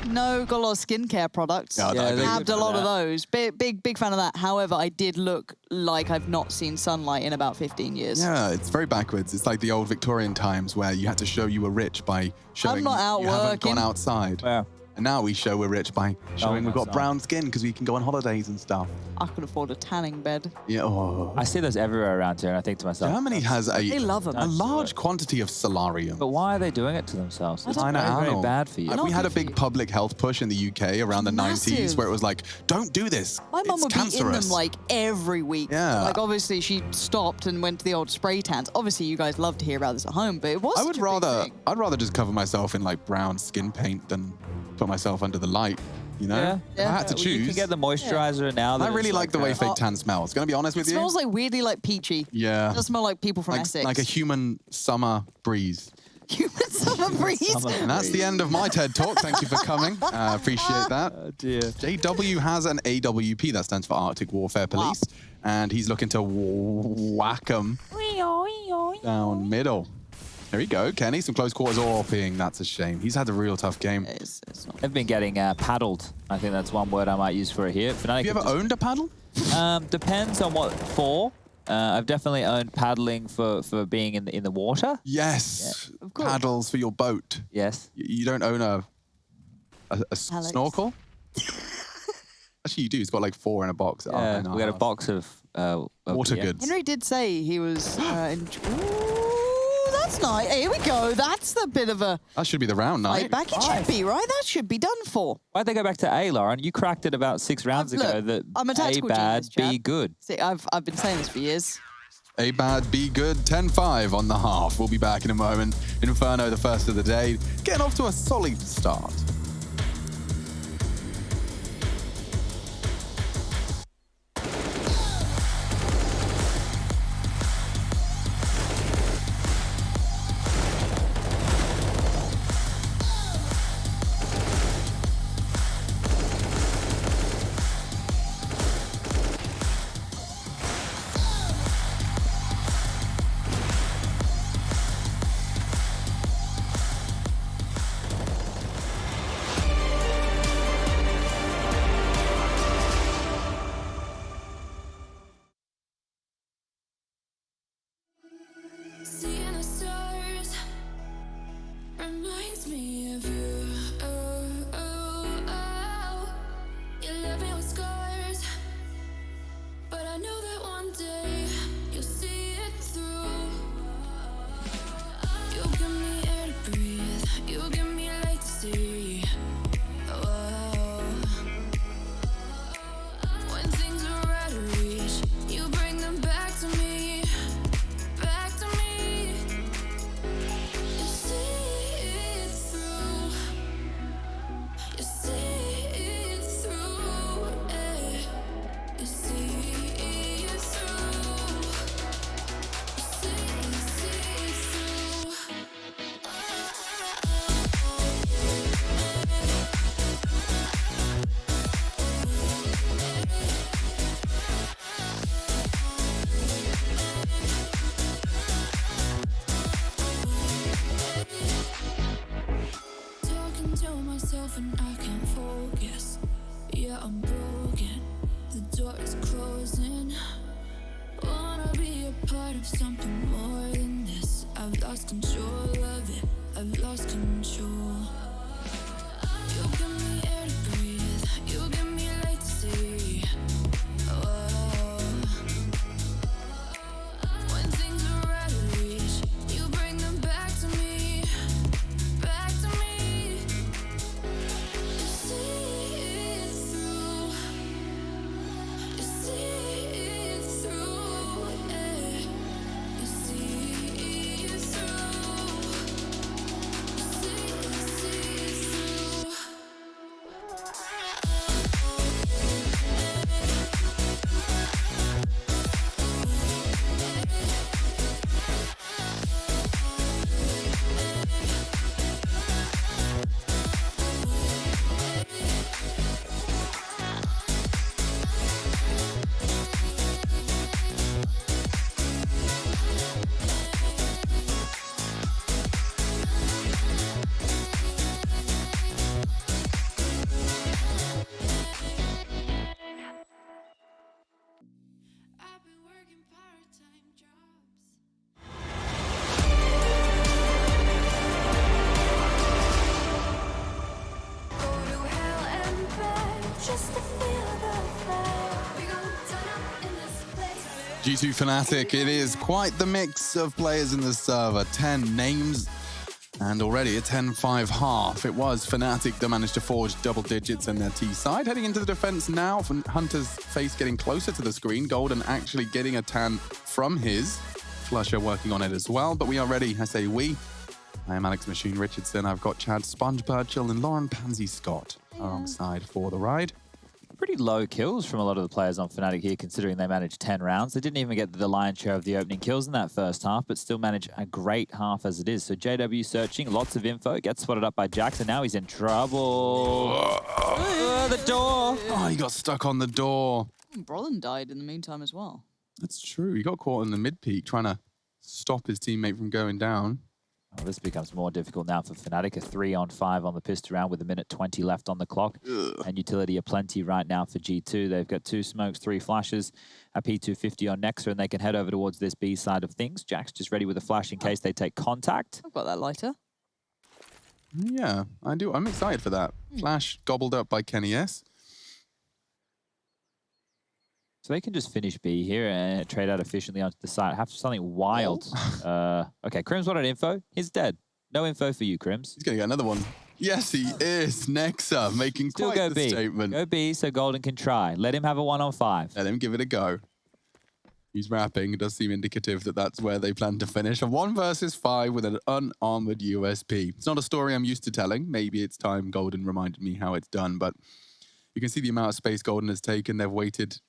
Speaker 2: No, got a lot of skincare products.
Speaker 1: Yeah,
Speaker 3: Yeah,
Speaker 1: they
Speaker 3: they-
Speaker 2: Had
Speaker 3: good
Speaker 2: a
Speaker 3: for
Speaker 2: lot of
Speaker 3: that.
Speaker 2: those. Big fan of that. However, I did look like I've not seen sunlight in about 15 years.
Speaker 1: Yeah, it's very backwards. It's like the old Victorian times where you had to show you were rich by showing
Speaker 2: not out
Speaker 1: you haven't
Speaker 2: working.
Speaker 1: gone outside.
Speaker 3: yeah.
Speaker 1: And now we show we're rich by showing we've got
Speaker 3: that's
Speaker 1: brown skin because we can go on holidays and stuff.
Speaker 2: I could afford a tanning bed.
Speaker 1: Yeah. Oh.
Speaker 3: I see those everywhere around here, and I think to myself,
Speaker 1: Germany has
Speaker 2: They love them.
Speaker 1: a large quantity of solarium.
Speaker 3: but why are they doing it to themselves? It's
Speaker 2: don't
Speaker 3: very,
Speaker 1: know.
Speaker 3: very bad for you.
Speaker 2: Not
Speaker 1: We had a
Speaker 2: good for
Speaker 1: big
Speaker 2: you.
Speaker 1: public health push in the UK around the 90s
Speaker 2: Massive.
Speaker 1: where it was like, don't do this.
Speaker 2: My mum
Speaker 1: It's
Speaker 2: would be in
Speaker 1: cancerous.
Speaker 2: them like every week.
Speaker 1: Yeah.
Speaker 2: Like obviously she stopped and went to the old spray tans. Obviously you guys love to hear about this at home, but it was.
Speaker 1: I
Speaker 2: such
Speaker 1: would
Speaker 2: a big
Speaker 1: rather,
Speaker 2: thing.
Speaker 1: I'd rather just cover myself in like brown skin paint than put myself under the light, you know? If I had to
Speaker 3: Well, you
Speaker 1: choose.
Speaker 3: can get the moisturizer now.
Speaker 1: I
Speaker 3: that
Speaker 1: really
Speaker 3: is
Speaker 1: like the way
Speaker 3: a-
Speaker 1: fake tan smells. Gonna be honest with
Speaker 2: It
Speaker 1: you.
Speaker 2: smells like weirdly like peachy.
Speaker 1: Yeah.
Speaker 2: It does smell like people from Essex.
Speaker 1: Like a human summer breeze.
Speaker 2: human summer breeze.
Speaker 1: And that's the end of my TED Talk. Thank you for coming. Appreciate that.
Speaker 3: Oh dear.
Speaker 1: JW has an AWP, that stands for Arctic Warfare Police, and he's looking to whack 'em down middle. There you go, Kenny. Some close quarters AWPing. That's a shame. He's had a real tough game.
Speaker 2: It's not.
Speaker 3: They've been getting paddled. I think that's one word I might use for it here. Fnatic
Speaker 1: Have you ever owned a paddle?
Speaker 3: Depends on what for. I've definitely owned paddling for being in the water.
Speaker 1: Yes.
Speaker 2: Of course.
Speaker 1: Paddles for your boat.
Speaker 3: Yes.
Speaker 1: You don't own a
Speaker 2: Alex.
Speaker 1: snorkel? Actually, you do. It's got like 4 in a box.
Speaker 3: Yeah, we got a box of
Speaker 1: Water
Speaker 3: yeah.
Speaker 1: goods.
Speaker 2: Henry did say he was. Ooh, that's nice. Here we go. That's the bit of a
Speaker 1: That should be the round
Speaker 2: fight
Speaker 1: night.
Speaker 2: back. It should be right. That should be done for.
Speaker 3: Why'd they go back to A, Lauren? You cracked it about 6 rounds
Speaker 2: Look,
Speaker 3: ago that
Speaker 2: I'm a
Speaker 3: A
Speaker 2: tactical
Speaker 3: bad,
Speaker 2: genius,
Speaker 3: B
Speaker 2: chap.
Speaker 3: good.
Speaker 2: See, I've been saying this for years.
Speaker 1: A bad, B good, 10-5 on the half. We'll be back in a moment. Inferno, the first of the day, getting off to a solid start.
Speaker 5: Seeing the stars reminds me of you. Oh, oh, oh. You left me with scars, but I know that one day you'll see it through. You give me air to breathe. You give me light to see. Oh, when things are out of reach, you bring them back to me. Back to me. You see it through. You see it through. You see it through. You see it through. Talking to myself and I can't focus. Yeah, I'm broken. The door is closing. Wanna be a part of something more than this. I've lost control of it. I've lost control. You give me air to breathe. You give me light to see. Oh, when things are out of reach, you bring them back to me. Back to me. You see it through. You see it through. You
Speaker 1: G2 Fnatic, it is quite the mix of players in the server. 10 names and already a 10-5 half. It was Fnatic that managed to forge double digits in their T side. Heading into the defense now, from Hunter's face getting closer to the screen. Golden actually getting a tan from his. Flusher working on it as well, but we are ready. I say we. I am Alex Machine Richardson. I've got Chad Sponge Burchill and Lauren Pansy Scott alongside for the ride.
Speaker 3: Pretty low kills from a lot of the players on Fnatic here, considering they managed 10 rounds. They didn't even get the lion's share of the opening kills in that first half, but still managed a great half as it is. So JW searching, lots of info, gets spotted up by Jax, and now he's in trouble. The door.
Speaker 1: Oh, he got stuck on the door.
Speaker 2: Brolin died in the meantime as well.
Speaker 1: That's true. He got caught in the mid-peak trying to stop his teammate from going down.
Speaker 3: Oh, this becomes more difficult now for Fnatic. A 3-on-5 on the pistol round with 1:20 left on the clock. And utility aplenty right now for G2. They've got 2 smokes, 3 flashes, a P250 on Nexa, and they can head over towards this B side of things. Jack's just ready with a flash in case they take contact.
Speaker 2: I've got that lighter.
Speaker 1: Yeah, I do. I'm excited for that. Flash gobbled up by Kenny S.
Speaker 3: So they can just finish B here and trade out efficiently onto the side. Have something wild. Okay, Crims wanted info. He's dead. No info for you, Crims.
Speaker 1: He's going to get another one. Yes, he is. Nexa making
Speaker 3: Still
Speaker 1: quite
Speaker 3: go
Speaker 1: the
Speaker 3: B.
Speaker 1: statement.
Speaker 3: Go B so Golden can try. Let him have a 1-on-5.
Speaker 1: Let him give it a go. He's rapping. It does seem indicative that that's where they plan to finish. A 1 versus 5 with an unarmored USP. It's not a story I'm used to telling. Maybe it's time Golden reminded me how it's done, but you can see the amount of space Golden has taken. They've waited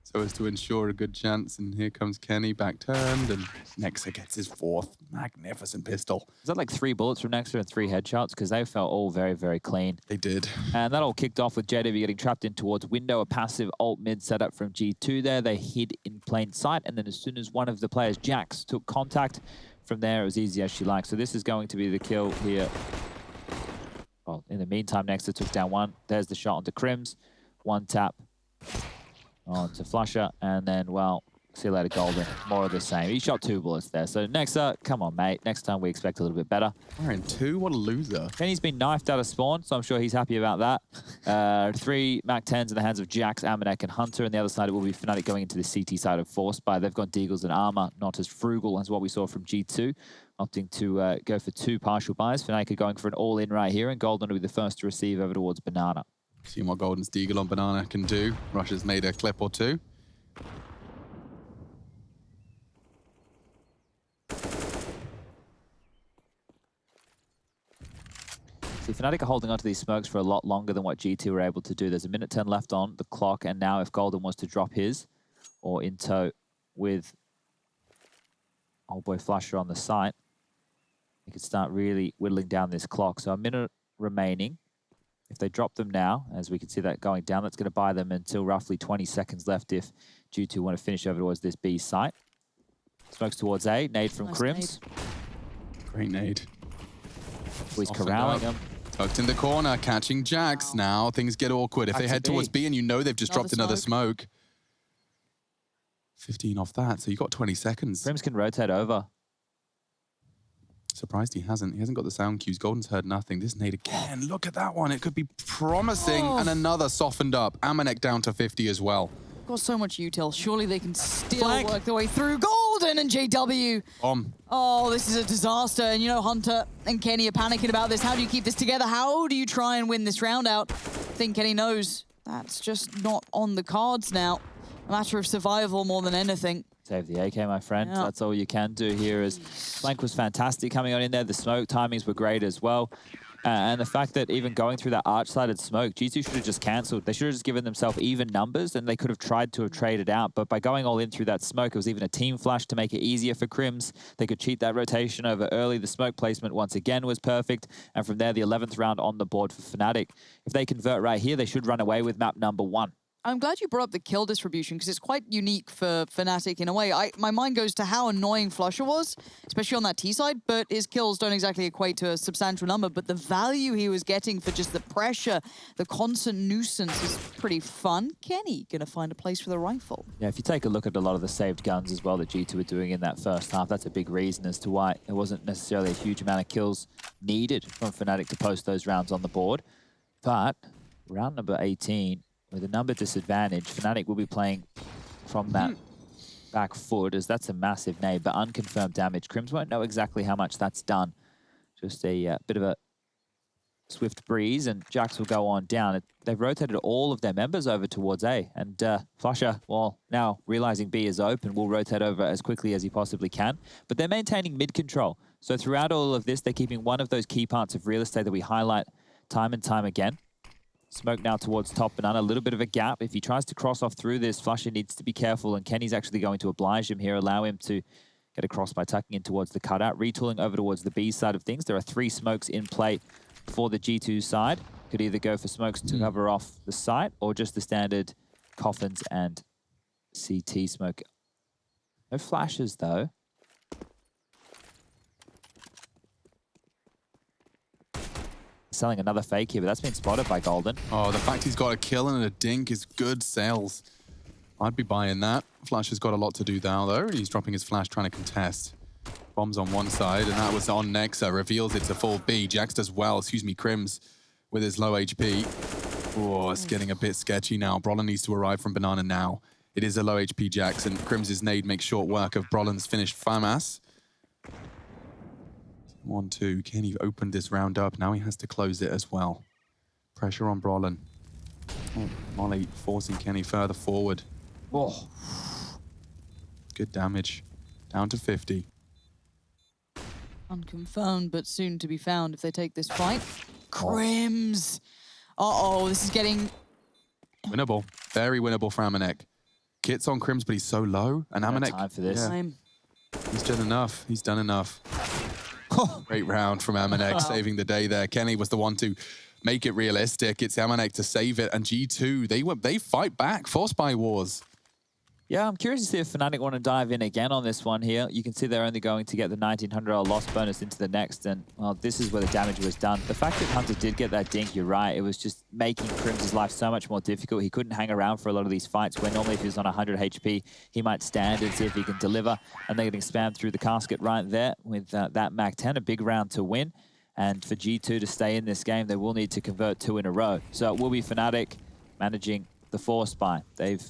Speaker 1: so as to ensure a good chance. And here comes Kenny, back turned, and Nexa gets his 4th. Magnificent pistol.
Speaker 3: Is that like 3 bullets from Nexa and 3 headshots? Because they felt all very, very clean.
Speaker 1: They did.
Speaker 3: And that all kicked off with JW getting trapped in towards window, a passive ult mid setup from G2 there. They hid in plain sight, and then as soon as one of the players, Jax, took contact, from there it was easy as she liked. So this is going to be the kill here. Well, in the meantime, Nexa took down 1. There's the shot onto Crims. 1 tap on to Flusher, and then, well, see you later, Golden. More of the same. He shot 2 bullets there. So Nexa, come on, mate. Next time we expect a little bit better.
Speaker 1: Iron 2, what a loser.
Speaker 3: Kenny's been knifed out of spawn, so I'm sure he's happy about that. 3 MAC-10s in the hands of Jax, Amanek, and Hunter. And the other side, it will be Fnatic going into the CT side of Force Buy. They've got Deagles and Armor, not as frugal as what we saw from G2, opting to go for 2 partial buys. Fnatic are going for an all-in right here, and Golden will be the first to receive over towards Banana.
Speaker 1: Seeing what Golden's Deagle on Banana can do. Russia's made a clip or 2.
Speaker 3: See, Fnatic are holding onto these smokes for a lot longer than what G2 were able to do. There's 1:10 left on the clock, and now if Golden was to drop his, or in tow with old boy Flusher on the site, he could start really whittling down this clock. So a minute remaining. If they drop them now, as we can see that going down, that's going to buy them until roughly 20 seconds left if G2 want to finish over towards this B site. Smokes towards A, nade from Crims.
Speaker 1: Great nade.
Speaker 3: He's corralling him.
Speaker 1: Tucked in the corner, catching Jax. Now things get awkward. If they head towards B and you know they've just dropped another smoke. 15 off that, so you got 20 seconds.
Speaker 3: Crims can rotate over.
Speaker 1: Surprised he hasn't. He hasn't got the sound cues. Golden's heard nothing. This nade again. Look at that one. It could be promising. And another softened up. Amanek down to 50 as well.
Speaker 2: Got so much util. Surely they can still work their way through. Golden and JW. Oh, this is a disaster. And you know, Hunter and Kenny are panicking about this. How do you keep this together? How do you try and win this round out? I think Kenny knows that's just not on the cards now. A matter of survival more than anything.
Speaker 3: Save the AK, my friend. Yeah. That's all you can do here. As Flank was fantastic coming on in there. The smoke timings were great as well. And the fact that even going through that arch-sided smoke, G2 should have just cancelled. They should have just given themselves even numbers, and they could have tried to have traded out. But by going all in through that smoke, it was even a team flash to make it easier for Crims. They could cheat that rotation over early. The smoke placement once again was perfect. And from there, the 11th round on the board for Fnatic. If they convert right here, they should run away with map number 1.
Speaker 2: I'm glad you brought up the kill distribution because it's quite unique for Fnatic in a way. My mind goes to how annoying Flusher was, especially on that T side, but his kills don't exactly equate to a substantial number, but the value he was getting for just the pressure, the constant nuisance is pretty fun. Kenny gonna find a place for the rifle.
Speaker 3: Yeah, if you take a look at a lot of the saved guns as well that G2 were doing in that first half, that's a big reason as to why there wasn't necessarily a huge amount of kills needed from Fnatic to post those rounds on the board. But round number 18, with a number disadvantage, fnatic will be playing from that back foot, as that's a massive nade, but unconfirmed damage. Crims won't know exactly how much that's done. Just a bit of a swift breeze, and Jax will go on down. They've rotated all of their members over towards A, and flusha, well, now realizing B is open, will rotate over as quickly as he possibly can, but they're maintaining mid control. So throughout all of this, they're keeping one of those key parts of real estate that we highlight time and time again. Smoke now towards top banana, a little bit of a gap. If he tries to cross off through this, flusha needs to be careful, and Kenny's actually going to oblige him here, allow him to get across by tucking in towards the cutout, retooling over towards the B side of things. There are 3 smokes in play for the G2 side. Could either go for smokes to cover off the site or just the standard coffins and CT smoke. No flashes though. Selling another fake here, but that's been spotted by Golden.
Speaker 1: Oh, the fact he's got a kill and a dink is good sales. I'd be buying that. Flash has got a lot to do now though. He's dropping his flash, trying to contest. Bombs on one side, and that was on Nexa. Reveals it's a full B. Jax does well, Crims with his low HP. Oh, it's getting a bit sketchy now. Brolin needs to arrive from Banana now. It is a low HP Jax, and Crims' nade makes short work of Brolin's finished FAMAS. 1-2. Kenny opened this round up. Now he has to close it as well. Pressure on Brolin. Oh, Molly forcing Kenny further forward.
Speaker 3: Oh.
Speaker 1: Good damage. Down to 50.
Speaker 2: Unconfirmed, but soon to be found if they take this fight. Crims! Uh-oh, this is getting...
Speaker 1: Winnable. Very winnable for Amanek. Kit's on Crims, but he's so low. And Amanek...
Speaker 3: No time for this.
Speaker 2: Time.
Speaker 1: He's done enough. He's done enough. Great round from Amanek, saving the day there. Kenny was the one to make it realistic. It's Amanek to save it. And G2, they fight back. Forced by wars.
Speaker 3: Yeah, I'm curious to see if fnatic want to dive in again on this one here. You can see they're only going to get the $1,900 loss bonus into the next, and, well, this is where the damage was done. The fact that Hunter did get that dink, you're right, it was just making Crims' life so much more difficult. He couldn't hang around for a lot of these fights, where normally if he was on 100 HP, he might stand and see if he can deliver, and they're getting spammed through the casket right there with that Mac 10, a big round to win. And for G2 to stay in this game, they will need to convert 2 in a row. So it will be fnatic managing the force buy. They've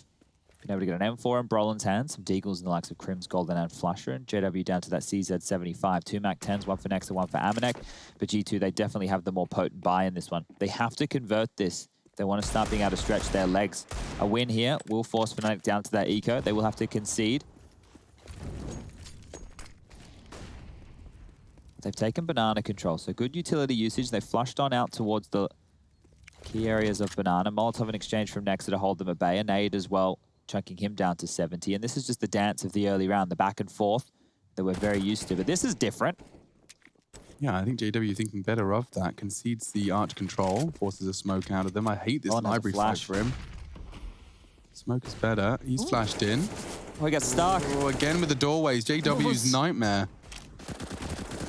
Speaker 3: been able to get an M4 in Brolin's hands, some Deagles in the likes of Crims, Golden, and flusha, and JW down to that CZ75. 2 Mac 10s, 1 for Nexa, 1 for Amanek. But G2, they definitely have the more potent buy in this one. They have to convert this. They want to start being able to stretch their legs. A win here will force fnatic down to that eco. They will have to concede. They've taken banana control, so good utility usage. They've flushed on out towards the key areas of banana. Molotov in exchange from Nexa to hold them at bay. A nade as well, chunking him down to 70. And this is just the dance of the early round, the back and forth that we're very used to. But this is different.
Speaker 1: Yeah, I think JW thinking better of that. Concedes the arch control, forces a smoke out of them. I hate this library flash for him. Smoke is better. He's flashed in.
Speaker 3: Oh, he got stuck.
Speaker 1: Oh, again with the doorways. JW's nightmare.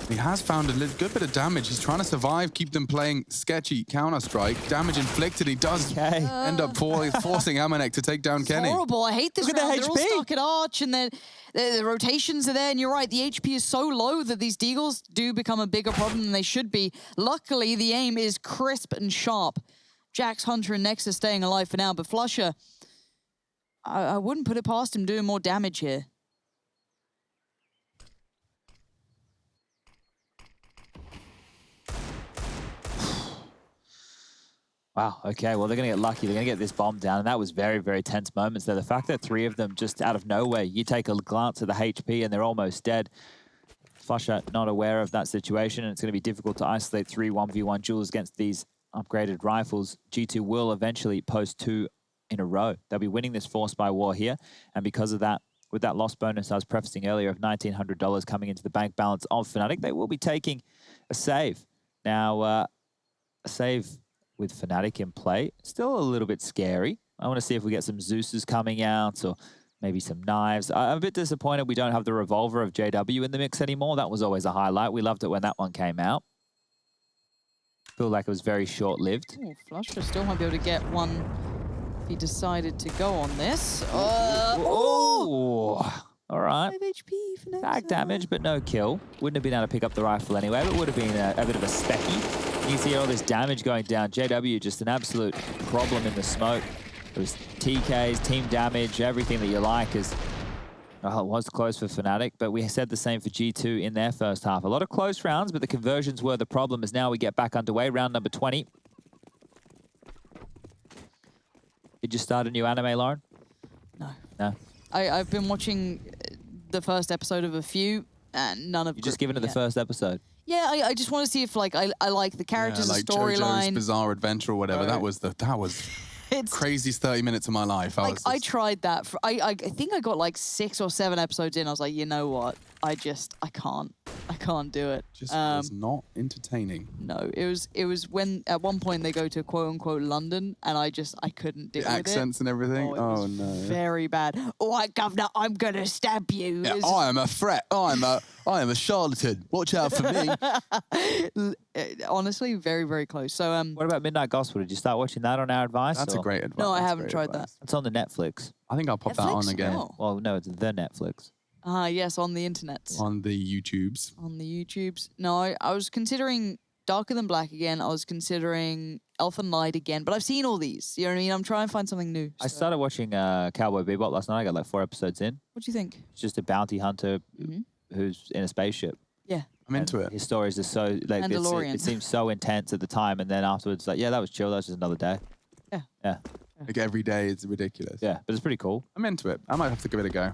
Speaker 1: He has found a good bit of damage. He's trying to survive, keep them playing sketchy Counter-Strike. Damage inflicted. He does end up forcing Amanek to take down Kenny.
Speaker 2: Horrible. I hate this
Speaker 3: Look
Speaker 2: round.
Speaker 3: at the
Speaker 2: They're
Speaker 3: HP.
Speaker 2: all stuck at Arch, and the rotations are there. And you're right, the HP is so low that these Deagles do become a bigger problem than they should be. Luckily, the aim is crisp and sharp. Jax, Hunter, and Nexa staying alive for now, but flusha, I wouldn't put it past him doing more damage here.
Speaker 3: Wow, okay, well, they're going to get lucky. They're going to get this bomb down, and that was very, very tense moments there. The fact that 3 of them just out of nowhere, you take a glance at the HP and they're almost dead. flusha not aware of that situation, and it's going to be difficult to isolate 3 1v1 duels against these upgraded rifles. G2 will eventually post 2 in a row. They'll be winning this force by war here, and because of that, with that loss bonus I was prefacing earlier of $1,900 coming into the bank balance of fnatic, they will be taking a save. Now, a save with fnatic in play, still a little bit scary. I want to see if we get some Zeus's coming out or maybe some knives. I'm a bit disappointed we don't have the revolver of JW in the mix anymore. That was always a highlight. We loved it when that one came out. Feel like it was very short-lived.
Speaker 2: flusha still might be able to get one if he decided to go on this.
Speaker 3: Oh! All right.
Speaker 2: 5 HP for Nexa.
Speaker 3: Tag damage, but no kill. Wouldn't have been able to pick up the rifle anyway, but would have been a bit of a specky. You can see all this damage going down. JW just an absolute problem in the smoke. It was TKs, team damage, everything that you like is... Oh, it was close for Fnatic, but we said the same for G2 in their first half. A lot of close rounds, but the conversions were the problem as now we get back underway. Round number 20. Did you start a new anime, Lauren?
Speaker 2: No.
Speaker 3: No?
Speaker 2: I've been watching the first episode of a few, and none of...
Speaker 3: You just given it the first episode?
Speaker 2: Yeah, I just want to see if like I like the characters,
Speaker 1: like
Speaker 2: the storyline.
Speaker 1: JoJo's Bizarre Adventure or whatever. That was
Speaker 2: It's
Speaker 1: craziest 30 minutes of my life.
Speaker 2: I tried that. I think I got like 6 or 7 episodes in. I was like, you know what? I can't do it.
Speaker 1: Just was not entertaining.
Speaker 2: No, it was when at one point they go to quote unquote London, and I couldn't deal with it.
Speaker 1: Accents and everything. Oh no,
Speaker 2: very bad. All right, Governor, I'm gonna stab you.
Speaker 1: Yeah, I am a threat. I am a charlatan. Watch out for me.
Speaker 2: Honestly, very, very close. So
Speaker 3: What about Midnight Gospel? Did you start watching that on our advice?
Speaker 1: That's a great advice.
Speaker 2: No, I
Speaker 1: That's
Speaker 2: haven't
Speaker 1: great
Speaker 2: tried
Speaker 1: advice.
Speaker 2: that.
Speaker 3: It's on the Netflix.
Speaker 1: I think I'll pop that on
Speaker 2: Netflix?
Speaker 1: again.
Speaker 2: Oh.
Speaker 3: Well, no, it's the Netflix.
Speaker 2: Yes, on the internet.
Speaker 1: On the YouTubes.
Speaker 2: On the YouTubes. No, I was considering Darker Than Black again. I was considering Elfen Light again. But I've seen all these. You know what I mean? I'm trying to find something new.
Speaker 3: I
Speaker 2: so-
Speaker 3: started watching Cowboy Bebop last night. I got like 4 episodes in.
Speaker 2: What do you think?
Speaker 3: It's just a bounty hunter
Speaker 2: Mhm.
Speaker 3: who's in a spaceship.
Speaker 2: Yeah.
Speaker 1: I'm into
Speaker 3: And
Speaker 1: it.
Speaker 3: His stories are so like
Speaker 2: Mandalorian.
Speaker 3: it seems so intense at the time, and then afterwards, like, yeah, that was chill. That was just another day.
Speaker 2: Yeah.
Speaker 3: Yeah.
Speaker 1: Like every day is ridiculous.
Speaker 3: Yeah, but it's pretty cool.
Speaker 1: I'm into it. I might have to give it a go.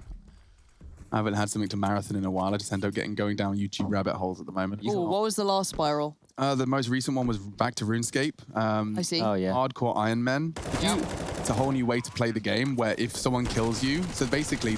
Speaker 1: I haven't had something to marathon in a while. I just end up going down YouTube rabbit holes at the moment.
Speaker 2: Ooh, what was the last spiral?
Speaker 1: The most recent one was back to RuneScape.
Speaker 2: I see.
Speaker 3: Oh yeah.
Speaker 1: Hardcore Iron Men. It's a whole new way to play the game where if someone kills you, so basically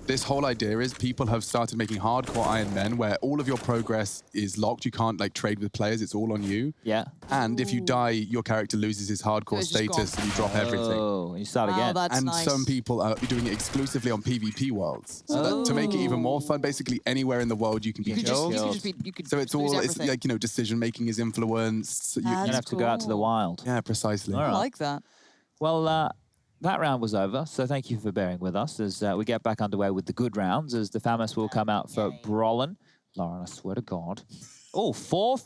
Speaker 1: this whole idea is people have started making hardcore Iron Men where all of your progress is locked. You can't like trade with players. It's all on you.
Speaker 3: Yeah.
Speaker 1: And if you die, your character loses his hardcore
Speaker 2: It's just
Speaker 1: status
Speaker 2: gone.
Speaker 1: and you drop everything.
Speaker 3: Oh, you start
Speaker 2: Wow,
Speaker 3: again.
Speaker 2: that's
Speaker 1: And
Speaker 2: nice.
Speaker 1: some people are doing it exclusively on PvP worlds. So that, to make it even more fun, basically anywhere in the world you can be
Speaker 2: You could
Speaker 1: killed.
Speaker 2: you could
Speaker 1: So it's
Speaker 2: lose
Speaker 1: all, it's
Speaker 2: everything.
Speaker 1: like, you know, decision making is influenced. So
Speaker 3: You don't
Speaker 2: That's
Speaker 3: have to go out to the
Speaker 2: cool.
Speaker 3: wild.
Speaker 1: yeah, precisely.
Speaker 3: All
Speaker 2: I
Speaker 3: right.
Speaker 2: like that.
Speaker 3: Well, that round was over, so thank you for bearing with us as we get back underway with the good rounds, as the Famus will come out for Brolin. Lauren, I swear to God. Oh, 5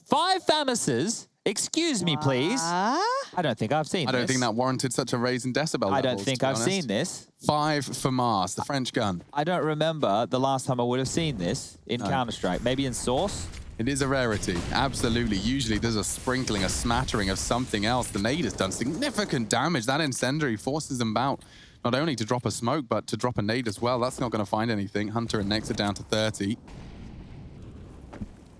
Speaker 3: Famuses? Excuse me, please.
Speaker 2: Ah?
Speaker 3: I don't think I've seen
Speaker 1: I
Speaker 3: this.
Speaker 1: don't think that warranted such a raise in decibel
Speaker 3: I don't
Speaker 1: levels,
Speaker 3: think
Speaker 1: to be
Speaker 3: I've
Speaker 1: honest.
Speaker 3: seen this.
Speaker 1: 5 for Mars, the French gun.
Speaker 3: I don't remember the last time I would have seen this in
Speaker 1: No.
Speaker 3: Counter-Strike. Maybe in Source?
Speaker 1: It is a rarity, absolutely. Usually there's a sprinkling, a smattering of something else. The nade has done significant damage. That incendiary forces them out not only to drop a smoke, but to drop a nade as well. That's not going to find anything. Hunter and Nex are down to 30.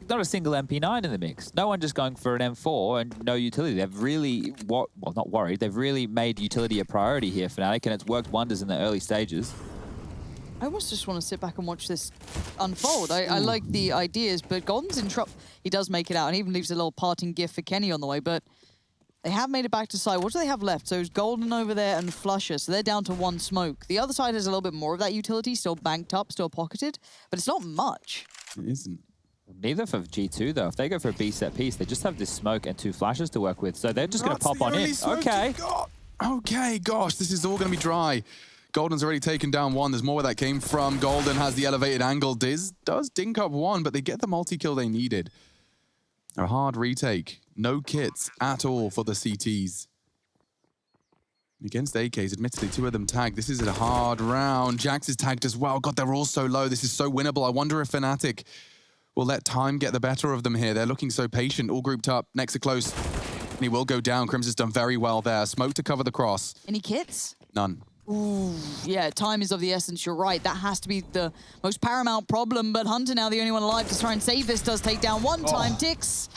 Speaker 3: Not a single MP9 in the mix. No one just going for an M4 and no utility. They've really, well, not worried. They've really made utility a priority here, Fnatic, and it's worked wonders in the early stages.
Speaker 2: I almost just want to sit back and watch this unfold. I like the ideas, but Golden's in trouble. He does make it out, and he even leaves a little parting gift for Kenny on the way, but they have made it back to side. What do they have left? So it's Golden over there and Flusher, so they're down to 1 smoke. The other side has a little bit more of that utility, still banked up, still pocketed, but it's not much.
Speaker 1: It isn't.
Speaker 3: Neither for G2, though. If they go for a B set piece, they just have this smoke and 2 flashes to work with, so they're just going to
Speaker 1: That's
Speaker 3: pop
Speaker 1: the
Speaker 3: on
Speaker 1: only
Speaker 3: in.
Speaker 1: smoke
Speaker 3: Okay.
Speaker 1: you've got. Okay, gosh, this is all going to be dry. Golden's already taken down 1. There's more where that came from. Golden has the elevated angle. Diz does dink up 1, but they get the multi-kill they needed. A hard retake. No kits at all for the CTs. Against AKs, admittedly, 2 of them tagged. This is a hard round. Jax is tagged as well. God, they're all so low. This is so winnable. I wonder if Fnatic will let time get the better of them here. They're looking so patient, all grouped up. Next are close. And he will go down. Crimson's done very well there. Smoke to cover the cross.
Speaker 2: Any kits?
Speaker 1: None.
Speaker 2: Ooh, yeah, time is of the essence. You're right. That has to be the most paramount problem. But Hunter, now the only one alive to try and save this, does take down 1 time. Ticks.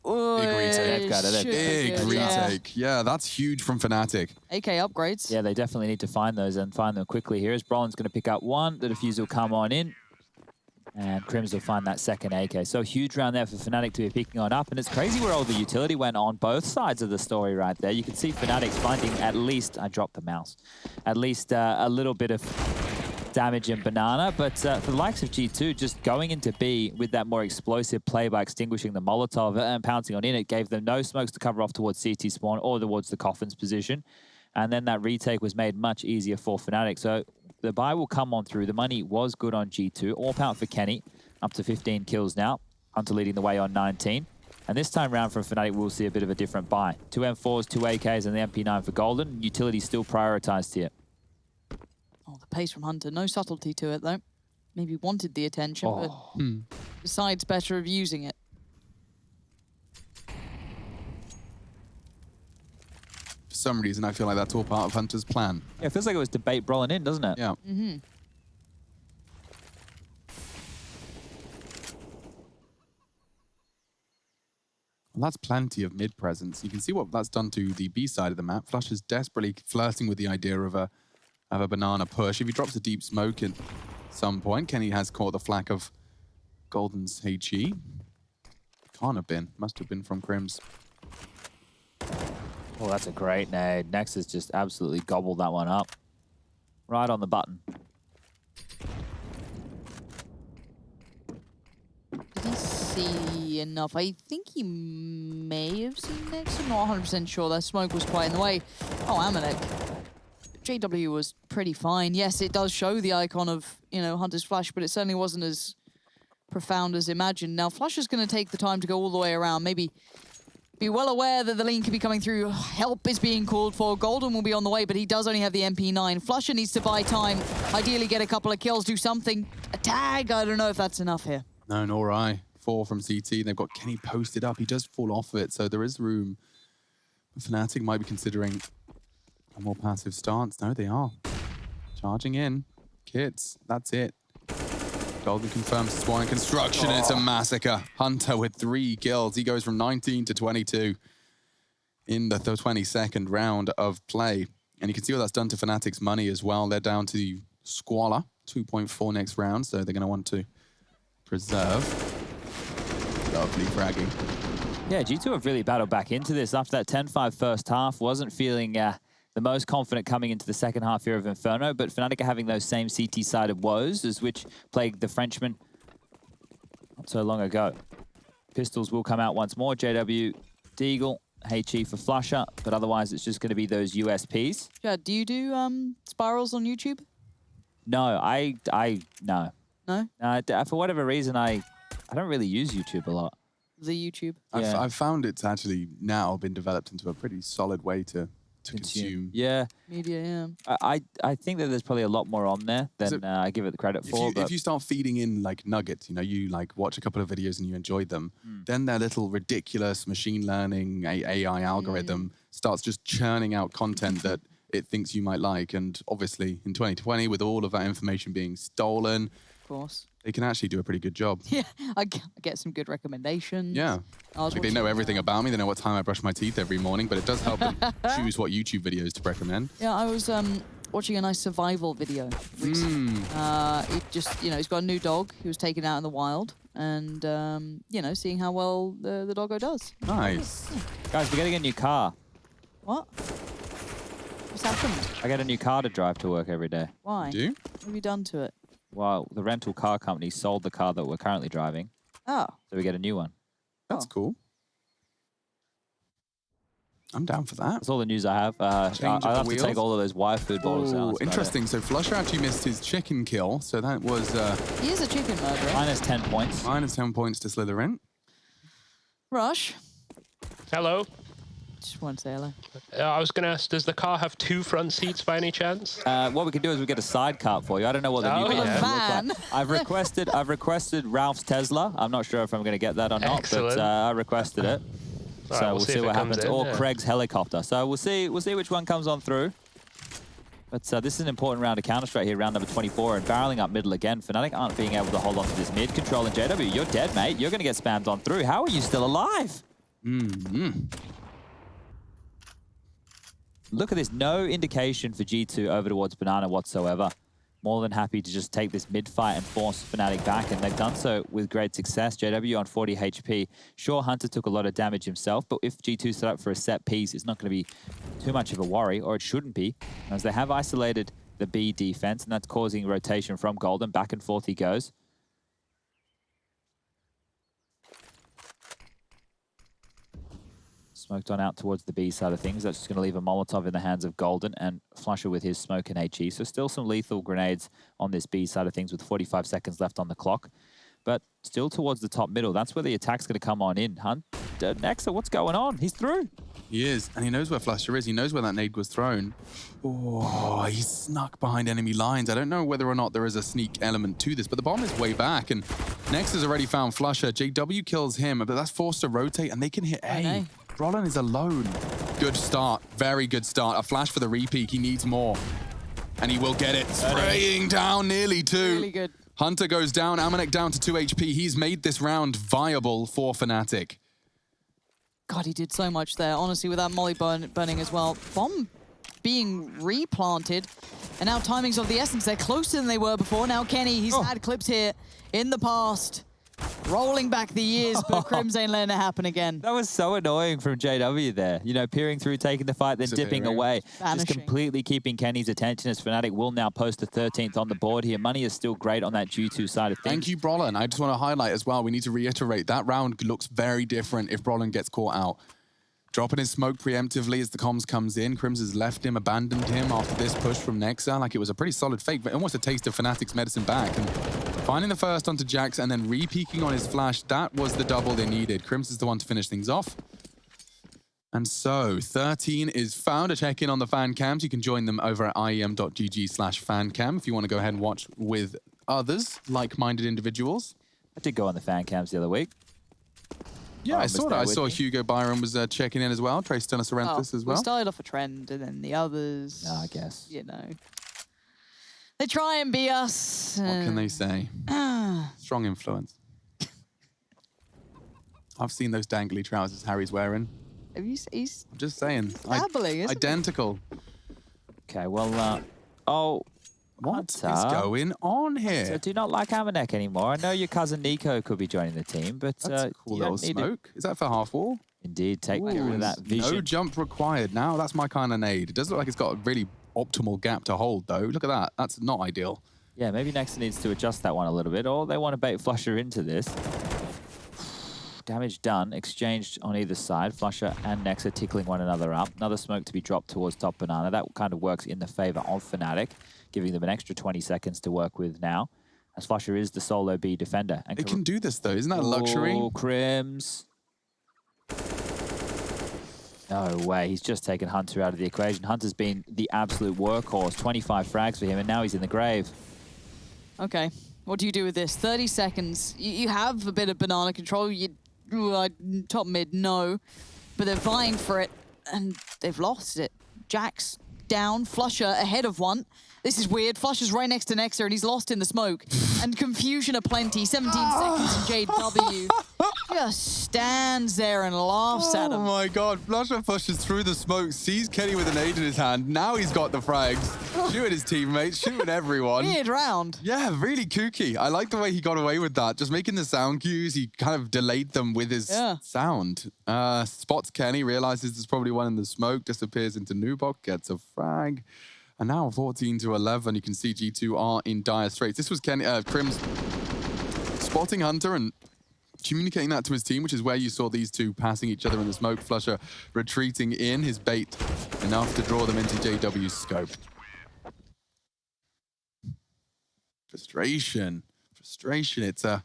Speaker 1: Big retake.
Speaker 3: They've got it.
Speaker 1: Big retake. Yeah, that's huge from Fnatic.
Speaker 2: AK upgrades.
Speaker 3: Yeah, they definitely need to find those and find them quickly here. As Brolin's going to pick up 1. The defuse will come on in. And Crims will find that second AK. So huge round there for Fnatic to be picking on up. And it's crazy where all the utility went on both sides of the story right there. You can see Fnatic's finding at least, I dropped the mouse, at least a little bit of damage in Banana. But for the likes of G2, just going into B with that more explosive play by extinguishing the Molotov and pouncing on in, it gave them no smokes to cover off towards CT spawn or towards the Coffin's position. And then that retake was made much easier for Fnatic. So the buy will come on through. The money was good on G2. All power for Kenny, up to 15 kills now. Hunter leading the way on 19. And this time round from Fnatic, we'll see a bit of a different buy. 2 M4s, 2 AKs, and the MP9 for Golden. Utility still prioritized here.
Speaker 2: Oh, the pace from Hunter. No subtlety to it, though. Maybe wanted the attention, but decides better of using it.
Speaker 1: For some reason, I feel like that's all part of Hunter's plan.
Speaker 3: Yeah, it feels like it was debate brawling in, doesn't it?
Speaker 1: Yeah. Well, that's plenty of mid presence. You can see what that's done to the B side of the map. Flush is desperately flirting with the idea of a banana push. If he drops a deep smoke at some point, Kenny has caught the flak of Golden's HE. Can't have been. Must have been from Crims.
Speaker 3: Oh, that's a great nade. Nexus just absolutely gobbled that one up. Right on the button.
Speaker 2: Did he see enough? I think he may have seen Nexus. I'm not 100% sure. That smoke was quite in the way. Oh, Amanek. JW was pretty fine. Yes, it does show the icon of, you know, Hunter's Flash, but it certainly wasn't as profound as imagined. Now, Flash is going to take the time to go all the way around. Maybe be well aware that the lean could be coming through. Help is being called for. Golden will be on the way, but he does only have the MP9. Flusher needs to buy time. Ideally get a couple of kills, do something. A tag, I don't know if that's enough here.
Speaker 1: No, nor I. 4 from CT. They've got Kenny posted up. He does fall off of it, so there is room. Fnatic might be considering a more passive stance. No, they are. Charging in. Kits. That's it. Golden confirms spawn in construction. It's a massacre. Hunter with 3 kills. He goes from 19 to 22 in the 22nd round of play. And you can see what that's done to Fnatic's money as well. They're down to squalor. 2.4 next round, so they're going to want to preserve. Lovely fragging.
Speaker 3: Yeah, G2 have really battled back into this after that 10-5 first half. Wasn't feeling the most confident coming into the second half here of Inferno, but Fnatic are having those same CT-sided woes as which plagued the Frenchman not so long ago. Pistols will come out once more. JW, Deagle, HE for Flusher, but otherwise it's just going to be those USPs.
Speaker 2: Yeah, do you do spirals on YouTube?
Speaker 3: No, no.
Speaker 2: No?
Speaker 3: For whatever reason, I don't really use YouTube a lot.
Speaker 2: The YouTube?
Speaker 3: Yeah.
Speaker 1: I've found it's actually now been developed into a pretty solid way to consume.
Speaker 3: Yeah.
Speaker 2: Media, yeah.
Speaker 3: I think that there's probably a lot more on there than I give it the credit for.
Speaker 1: If you start feeding in like nuggets, you know, you like watch a couple of videos and you enjoyed them, then their little ridiculous machine learning AI algorithm starts just churning out content that it thinks you might like. And obviously in 2020, with all of that information being stolen,
Speaker 2: Of course.
Speaker 1: they can actually do a pretty good job.
Speaker 2: Yeah, I get some good recommendations.
Speaker 1: Yeah. Like they know everything about me. They know what time I brush my teeth every morning, but it does help them choose what YouTube videos to recommend.
Speaker 2: Yeah, I was watching a nice survival video recently. He just, you know, he's got a new dog. He was taken out in the wild and, you know, seeing how well the doggo does.
Speaker 1: Nice.
Speaker 3: Guys, we're getting a new car.
Speaker 2: What? What's happened?
Speaker 3: I get a new car to drive to work every day.
Speaker 2: Why?
Speaker 1: Do you?
Speaker 2: What have you done to it?
Speaker 3: Well, the rental car company sold the car that we're currently driving,
Speaker 2: Oh.
Speaker 3: so we get a new one.
Speaker 1: That's cool. I'm down for that.
Speaker 3: That's all the news I have. I'll
Speaker 1: Change of the
Speaker 3: have to
Speaker 1: wheels.
Speaker 3: take all of those wire food bottles out.
Speaker 1: Oh,
Speaker 3: That's about
Speaker 1: interesting. So Flusher actually missed his chicken kill, so that was
Speaker 2: He is a chicken murderer.
Speaker 3: it. Minus 10 points.
Speaker 1: minus 10 points to Slytherin.
Speaker 2: Rush.
Speaker 4: Hello.
Speaker 2: Just want to say hello.
Speaker 4: I was going to ask, does the car have 2 front seats by any chance?
Speaker 3: What we can do is we get a sidecar for you. I don't know what the
Speaker 4: Oh,
Speaker 3: new car
Speaker 4: yeah.
Speaker 3: will
Speaker 2: Van.
Speaker 3: look like. I've requested Ralph's Tesla. I'm not sure if I'm going to get that or not,
Speaker 4: Excellent.
Speaker 3: but I requested it. So
Speaker 4: All right,
Speaker 3: we'll see
Speaker 4: if
Speaker 3: what
Speaker 4: it comes
Speaker 3: happens.
Speaker 4: in,
Speaker 3: Or
Speaker 4: yeah.
Speaker 3: Craig's helicopter. So we'll see which one comes on through. But this is an important round of Counter-Strike here, round number 24, and barreling up middle again. Fnatic aren't being able to hold on to this mid. Controlling JW, you're dead, mate. You're going to get spammed on through. How are you still alive? Look at this. No indication for G2 over towards Banana whatsoever. More than happy to just take this mid-fight and force Fnatic back, and they've done so with great success. JW on 40 HP. Sure, Hunter took a lot of damage himself, but if G2 set up for a set piece, it's not going to be too much of a worry, or it shouldn't be, as they have isolated the B defense, and that's causing rotation from Golden. Back and forth he goes. Smoked on out towards the B side of things. That's just going to leave a Molotov in the hands of Golden and Flusher with his smoke and HE. So still some lethal grenades on this B side of things with 45 seconds left on the clock. But still towards the top middle. That's where the attack's going to come on in. Nexa, what's going on? He's through.
Speaker 1: He is, and he knows where Flusher is. He knows where that nade was thrown. Oh, he snuck behind enemy lines. I don't know whether or not there is a sneak element to this, but the bomb is way back, and Nex has already found Flusher. JW kills him, but that's forced to rotate, and they can hit A. Brolin is alone. Good start. Very good start. A flash for the repeat. He needs more, and he will get it. Spraying down nearly 2.
Speaker 2: Really good.
Speaker 1: Hunter goes down. Amanek down to 2 HP. He's made this round viable for fnatic.
Speaker 2: God, he did so much there. Honestly, with that molly burning as well. Bomb being replanted. And now timing's of the essence. They're closer than they were before. Now Kenny, he's had clips here in the past. Rolling back the years, but Crims ain't letting it happen again.
Speaker 3: That was so annoying from JW there. You know, peering through, taking the fight, then dipping away.
Speaker 2: Vanishing.
Speaker 3: Just completely keeping Kenny's attention as fnatic will now post the 13th on the board here. Money is still great on that G2 side of things.
Speaker 1: Thank you, Brolin. I just want to highlight as well, we need to reiterate, that round looks very different if Brolin gets caught out. Dropping his smoke preemptively as the comms comes in. Crims has left him, abandoned him after this push from Nexa. Like, it was a pretty solid fake, but almost a taste of fnatic's medicine back. And finding the first onto Jax and then re-peeking on his flash, that was the double they needed. Crims is the one to finish things off. And so, 13 is found. A check-in on the fan cams. You can join them over at iem.gg/fancam if you want to go ahead and watch with others, like-minded individuals.
Speaker 3: I did go on the fan cams the other week.
Speaker 1: Yeah, I saw that. I saw
Speaker 3: me.
Speaker 1: Hugo Byron was checking in as well. Trey Stennis as well.
Speaker 2: We started off a trend, and then the others,
Speaker 3: I guess.
Speaker 2: you know, they try and be us.
Speaker 1: What can they say? Strong influence. I've seen those dangly trousers Harry's wearing.
Speaker 2: Have you seen? He's
Speaker 1: I'm just saying.
Speaker 2: dabbling, isn't
Speaker 1: Identical.
Speaker 3: Okay, well, oh,
Speaker 1: What is
Speaker 3: Hunter.
Speaker 1: going on here?
Speaker 3: So do you not like Amanek anymore? I know your cousin Nico could be joining the team, but
Speaker 1: That's a cool
Speaker 3: you don't
Speaker 1: little
Speaker 3: need to-
Speaker 1: smoke. Is that for half wall?
Speaker 3: Indeed, take care of that vision.
Speaker 1: No jump required. Now that's my kind of nade. It does look like it's got a really optimal gap to hold, though. Look at that. That's not ideal.
Speaker 3: Yeah, maybe Nexa needs to adjust that one a little bit, or they want to bait Flusher into this. Damage done, exchanged on either side. Flusher and Nexa tickling one another up. Another smoke to be dropped towards top banana. That kind of works in the favor of fnatic, giving them an extra 20 seconds to work with now, as Flusher is the solo B defender. And
Speaker 1: It can do this, though. Isn't that a luxury?
Speaker 3: Oh, Crims. No way, he's just taken Hunter out of the equation. Hunter's been the absolute workhorse. 25 frags for him, and now he's in the grave.
Speaker 2: Okay, what do you do with this? 30 seconds. You have a bit of banana control. Top mid, no. But they're vying for it, and they've lost it. Jax down, Flusher ahead of one. This is weird. Flusher's right next to Nexa, and he's lost in the smoke. And confusion aplenty. 17 seconds, and JW just stands there and laughs at him.
Speaker 1: Oh my god, Flusher pushes through the smoke, sees Kenny with a nade in his hand. Now he's got the frags. Shooting his teammates, shooting everyone.
Speaker 2: Weird round.
Speaker 1: Yeah, really kooky. I like the way he got away with that. Just making the sound cues, he kind of delayed them with his sound. Spots Kenny, realizes there's probably one in the smoke, disappears into Nubok, gets a frag. And now 14 to 11, you can see G2 are in dire straits. This was Crims spotting Hunter and communicating that to his team, which is where you saw these two passing each other in the smoke. Flusher retreating in, his bait enough to draw them into JW's scope. Frustration. It's a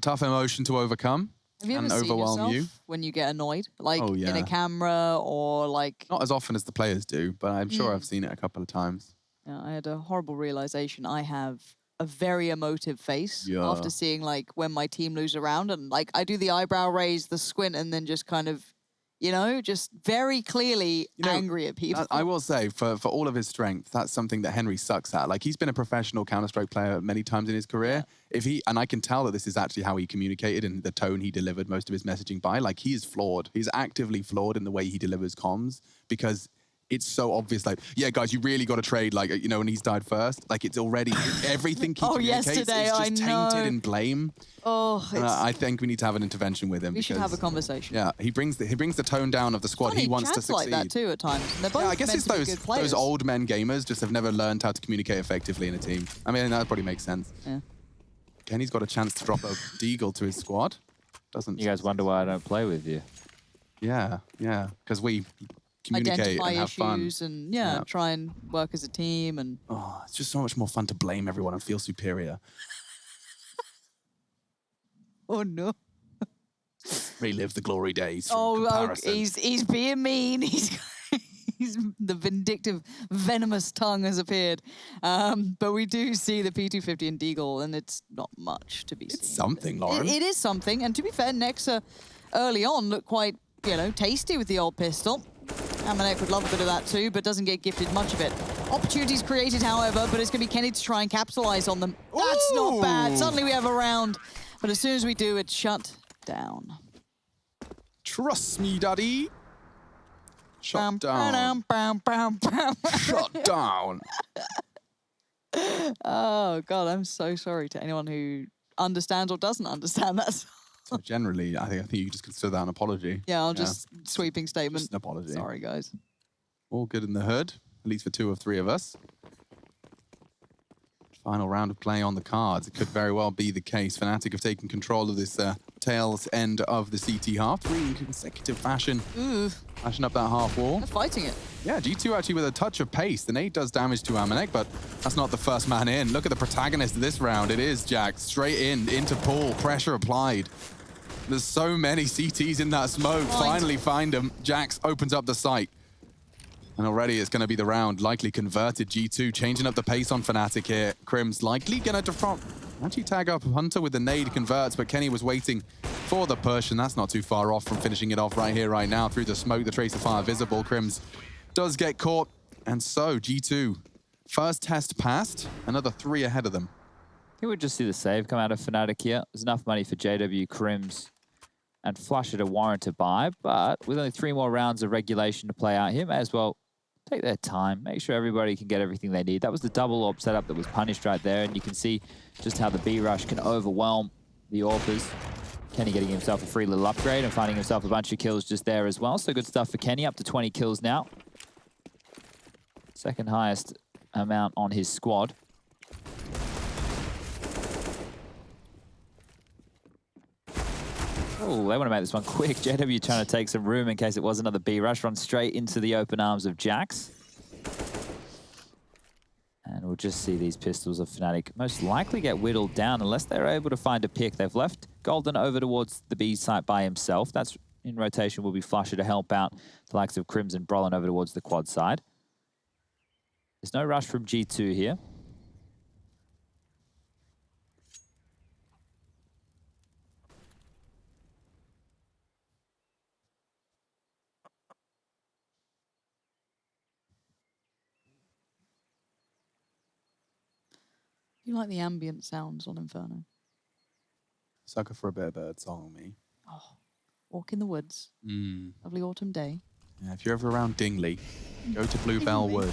Speaker 1: tough emotion to overcome.
Speaker 2: Have you ever
Speaker 1: and
Speaker 2: seen
Speaker 1: overwhelm
Speaker 2: yourself when you get annoyed? Like
Speaker 1: Oh,
Speaker 2: in
Speaker 1: yeah.
Speaker 2: a camera or like...
Speaker 1: Not as often as the players do, but I'm sure I've seen it a couple of times.
Speaker 2: Yeah, I had a horrible realization. I have a very emotive face
Speaker 1: Yeah.
Speaker 2: after seeing like when my team lose a round, and like I do the eyebrow raise, the squint, and then just kind of, you know, just very clearly angry at people.
Speaker 1: I will say, for all of his strength, that's something that Henry sucks at. Like, he's been a professional Counter-Strike player many times in his career. And I can tell that this is actually how he communicated and the tone he delivered most of his messaging by. Like, he is flawed. He's actively flawed in the way he delivers comms because it's so obvious. Like, yeah, guys, you really got to trade. Like, you know, when he's died first, like it's already everything he communicates
Speaker 2: yesterday,
Speaker 1: is just
Speaker 2: I know.
Speaker 1: tainted in blame.
Speaker 2: Oh,
Speaker 1: And I think we need to have an intervention with him.
Speaker 2: we should have a conversation.
Speaker 1: Yeah, he brings the tone down of the squad.
Speaker 2: Funny,
Speaker 1: He wants to
Speaker 2: Chad's
Speaker 1: succeed.
Speaker 2: like that too at times. And they're both
Speaker 1: Yeah, I guess
Speaker 2: meant
Speaker 1: it's
Speaker 2: to be
Speaker 1: those
Speaker 2: good players.
Speaker 1: old men gamers just have never learned how to communicate effectively in a team. I mean, that probably makes sense.
Speaker 2: Yeah.
Speaker 1: Kenny's got a chance to drop a deagle to his squad. Doesn't.
Speaker 3: You guys wonder why I don't play with you?
Speaker 1: Yeah, because we communicate
Speaker 2: Identify
Speaker 1: and have fun.
Speaker 2: issues and
Speaker 1: Yeah.
Speaker 2: try and work as a team and
Speaker 1: Oh, it's just so much more fun to blame everyone and feel superior.
Speaker 2: oh no.
Speaker 1: relive the glory days. From
Speaker 2: Oh,
Speaker 1: comparison.
Speaker 2: he's being mean. He's the vindictive, venomous tongue has appeared. But we do see the P250 and Deagle, and it's not much to be seen.
Speaker 1: It's something, Lauren.
Speaker 2: It is something, and to be fair, Nexa early on looked quite, tasty with the old pistol. fnatic would love a bit of that too, but doesn't get gifted much of it. Opportunities created, however, but it's going to be Kenny to try and capitalize on them. That's not bad. Suddenly we have a round, but as soon as we do, it's shut down.
Speaker 1: Trust me, daddy. Shut down.
Speaker 2: Bam, bam, bam.
Speaker 1: Shut down.
Speaker 2: Oh, God, I'm so sorry to anyone who understands or doesn't understand that.
Speaker 1: So generally, I think you just consider that an apology.
Speaker 2: Yeah, I'll just sweeping statement.
Speaker 1: Just an apology.
Speaker 2: Sorry, guys.
Speaker 1: All good in the hood, at least for 2 of 3 of us. Final round of play on the cards. It could very well be the case. fnatic have taken control of this tails end of the CT half. 3 in consecutive fashion.
Speaker 2: Ooh,
Speaker 1: Flashing up that half wall.
Speaker 2: they're fighting it.
Speaker 1: Yeah, G2 actually with a touch of pace. The nade does damage to fnatic, but that's not the first man in. Look at the protagonist of this round. It is Jax. Straight into pool. Pressure applied. There's so many CTs in that smoke. Finally find him. Jax opens up the sight. And already it's going to be the round. Likely converted. G2 changing up the pace on fnatic here. Crim's likely going to actually tag up Hunter with the nade converts, but Kenny was waiting for the push, and that's not too far off from finishing it off right here, right now. Through the smoke, the tracer fire visible. Crims does get caught, and so G2, first test passed, another 3 ahead of them.
Speaker 3: I think we'll just see the save come out of fnatic here. There's enough money for JW, Crims, and Flusher to warrant a buy, but with only 3 more rounds of regulation to play out here, may as well take their time, make sure everybody can get everything they need. That was the double AWP setup that was punished right there, and you can see just how the B rush can overwhelm the AWPers. Kenny getting himself a free little upgrade and finding himself a bunch of kills just there as well. So good stuff for Kenny, up to 20 kills now. Second highest amount on his squad. Oh, they want to make this one quick. JW trying to take some room in case it was another B rush. Run straight into the open arms of Jax. And we'll just see these pistols of fnatic most likely get whittled down unless they're able to find a pick. They've left Golden over towards the B site by himself. That's in rotation will be Flusher to help out the likes of Crims and Brolin over towards the quad side. There's no rush from G2 here.
Speaker 2: You like the ambient sounds on Inferno?
Speaker 1: Sucker for a bit of bird song, me.
Speaker 2: Oh, walk in the woods. Lovely autumn day.
Speaker 1: Yeah, if you're ever around Dingley, go to Bluebell Wood.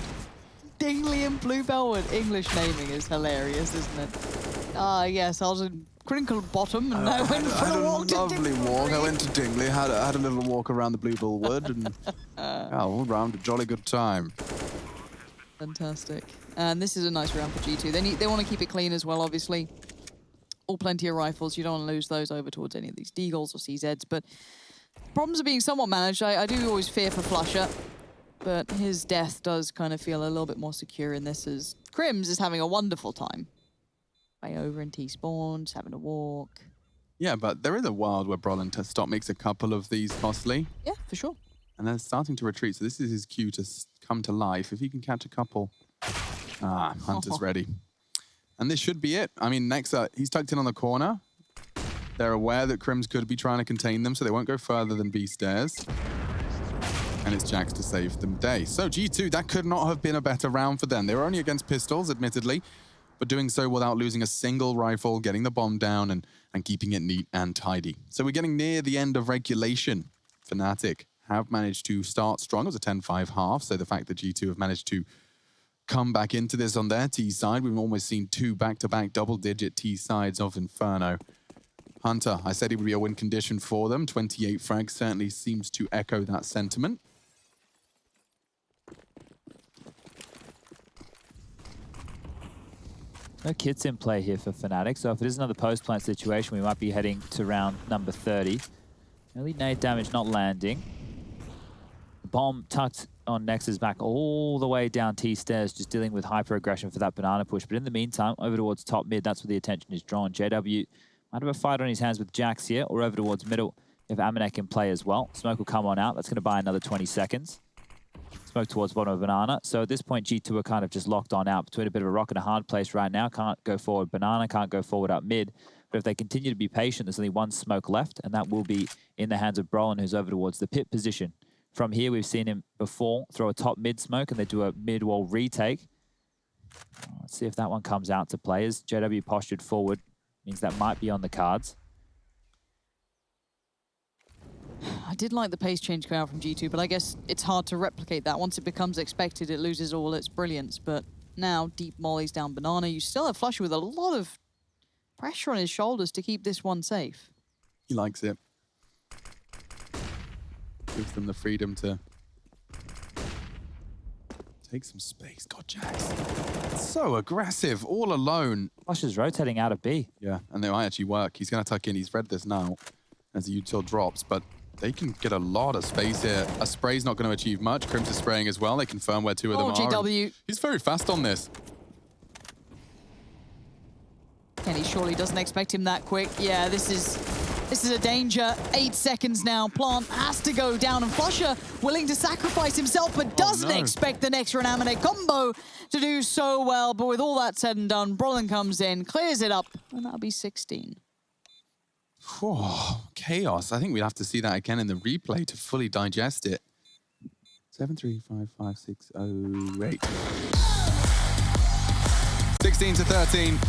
Speaker 2: Dingley and Bluebell Wood. English naming is hilarious, isn't it? Ah, yes, I was in Crinkle Bottom and I went for a walk to
Speaker 1: lovely
Speaker 2: Dingley.
Speaker 1: walk. I went to Dingley, had a little walk around the Bluebell Wood, and all round a jolly good time.
Speaker 2: Fantastic. And this is a nice round for G2. They want to keep it clean as well, obviously. All plenty of rifles. You don't want to lose those over towards any of these Deagles or CZs, but problems are being somewhat managed. I do always fear for Flusher, but his death does kind of feel a little bit more secure in this, as Crims is having a wonderful time. Way over in T-spawn, just having a walk.
Speaker 1: Yeah, but there is a world where Brolin Stop makes a couple of these costly.
Speaker 2: Yeah, for sure.
Speaker 1: And they're starting to retreat, so this is his cue to come to life. If he can catch a couple... Hunter's ready. And this should be it. I mean, Nexa, he's tucked in on the corner. They're aware that Crims could be trying to contain them, so they won't go further than B stairs. And it's Jax to save them day. So G2, that could not have been a better round for them. They were only against pistols, admittedly, but doing so without losing a single rifle, getting the bomb down and keeping it neat and tidy. So we're getting near the end of regulation. fnatic have managed to start strong. It was a 10-5 half, so the fact that G2 have managed to come back into this on their T side. We've almost seen 2 back-to-back double-digit T sides of Inferno. Hunter, I said he would be a win condition for them. 28 frags certainly seems to echo that sentiment.
Speaker 3: No kits in play here for fnatic, so if it is another post-plant situation, we might be heading to round number 30. Early nade damage not landing. The bomb tucked on Nexa's back all the way down T stairs, just dealing with hyper-aggression for that banana push. But in the meantime, over towards top mid, that's where the attention is drawn. JW might have a fight on his hands with Jax here, or over towards middle. if Amanek can play as well. Smoke will come on out. That's going to buy another 20 seconds. Smoke towards bottom of Banana. So at this point, G2 are kind of just locked on out between a bit of a rock and a hard place right now. Can't go forward Banana, can't go forward up mid. But if they continue to be patient, there's only one smoke left, and that will be in the hands of Brolin, who's over towards the pit position. From here, we've seen him before throw a top mid smoke, and they do a mid wall retake. Let's see if that one comes out to players. JW postured forward, means that might be on the cards.
Speaker 2: I did like the pace change coming out from G2, but I guess it's hard to replicate that. Once it becomes expected, it loses all its brilliance. But now, deep mollies down Banana. You still have Flusher with a lot of pressure on his shoulders to keep this one safe.
Speaker 1: He likes it. Gives them the freedom to take some space. God, Jax. So aggressive, all alone.
Speaker 3: Flusher's rotating out of B.
Speaker 1: Yeah, and they might actually work. He's going to tuck in. He's read this now as the util drops, but they can get a lot of space here. A spray's not going to achieve much. Crimps is spraying as well. They confirm where two of them are.
Speaker 2: GW.
Speaker 1: He's very fast on this.
Speaker 2: Kenny surely doesn't expect him that quick. Yeah, this is a danger. 8 seconds now. Plant has to go down, and Flusher willing to sacrifice himself, but doesn't expect the next Renamine combo to do so well. But with all that said and done, Brolin comes in, clears it up, and that'll be 16.
Speaker 1: Oh, chaos. I think we'd have to see that again in the replay to fully digest it. 7, 3, 5, 5, 6, 0, 8. 16 to 13.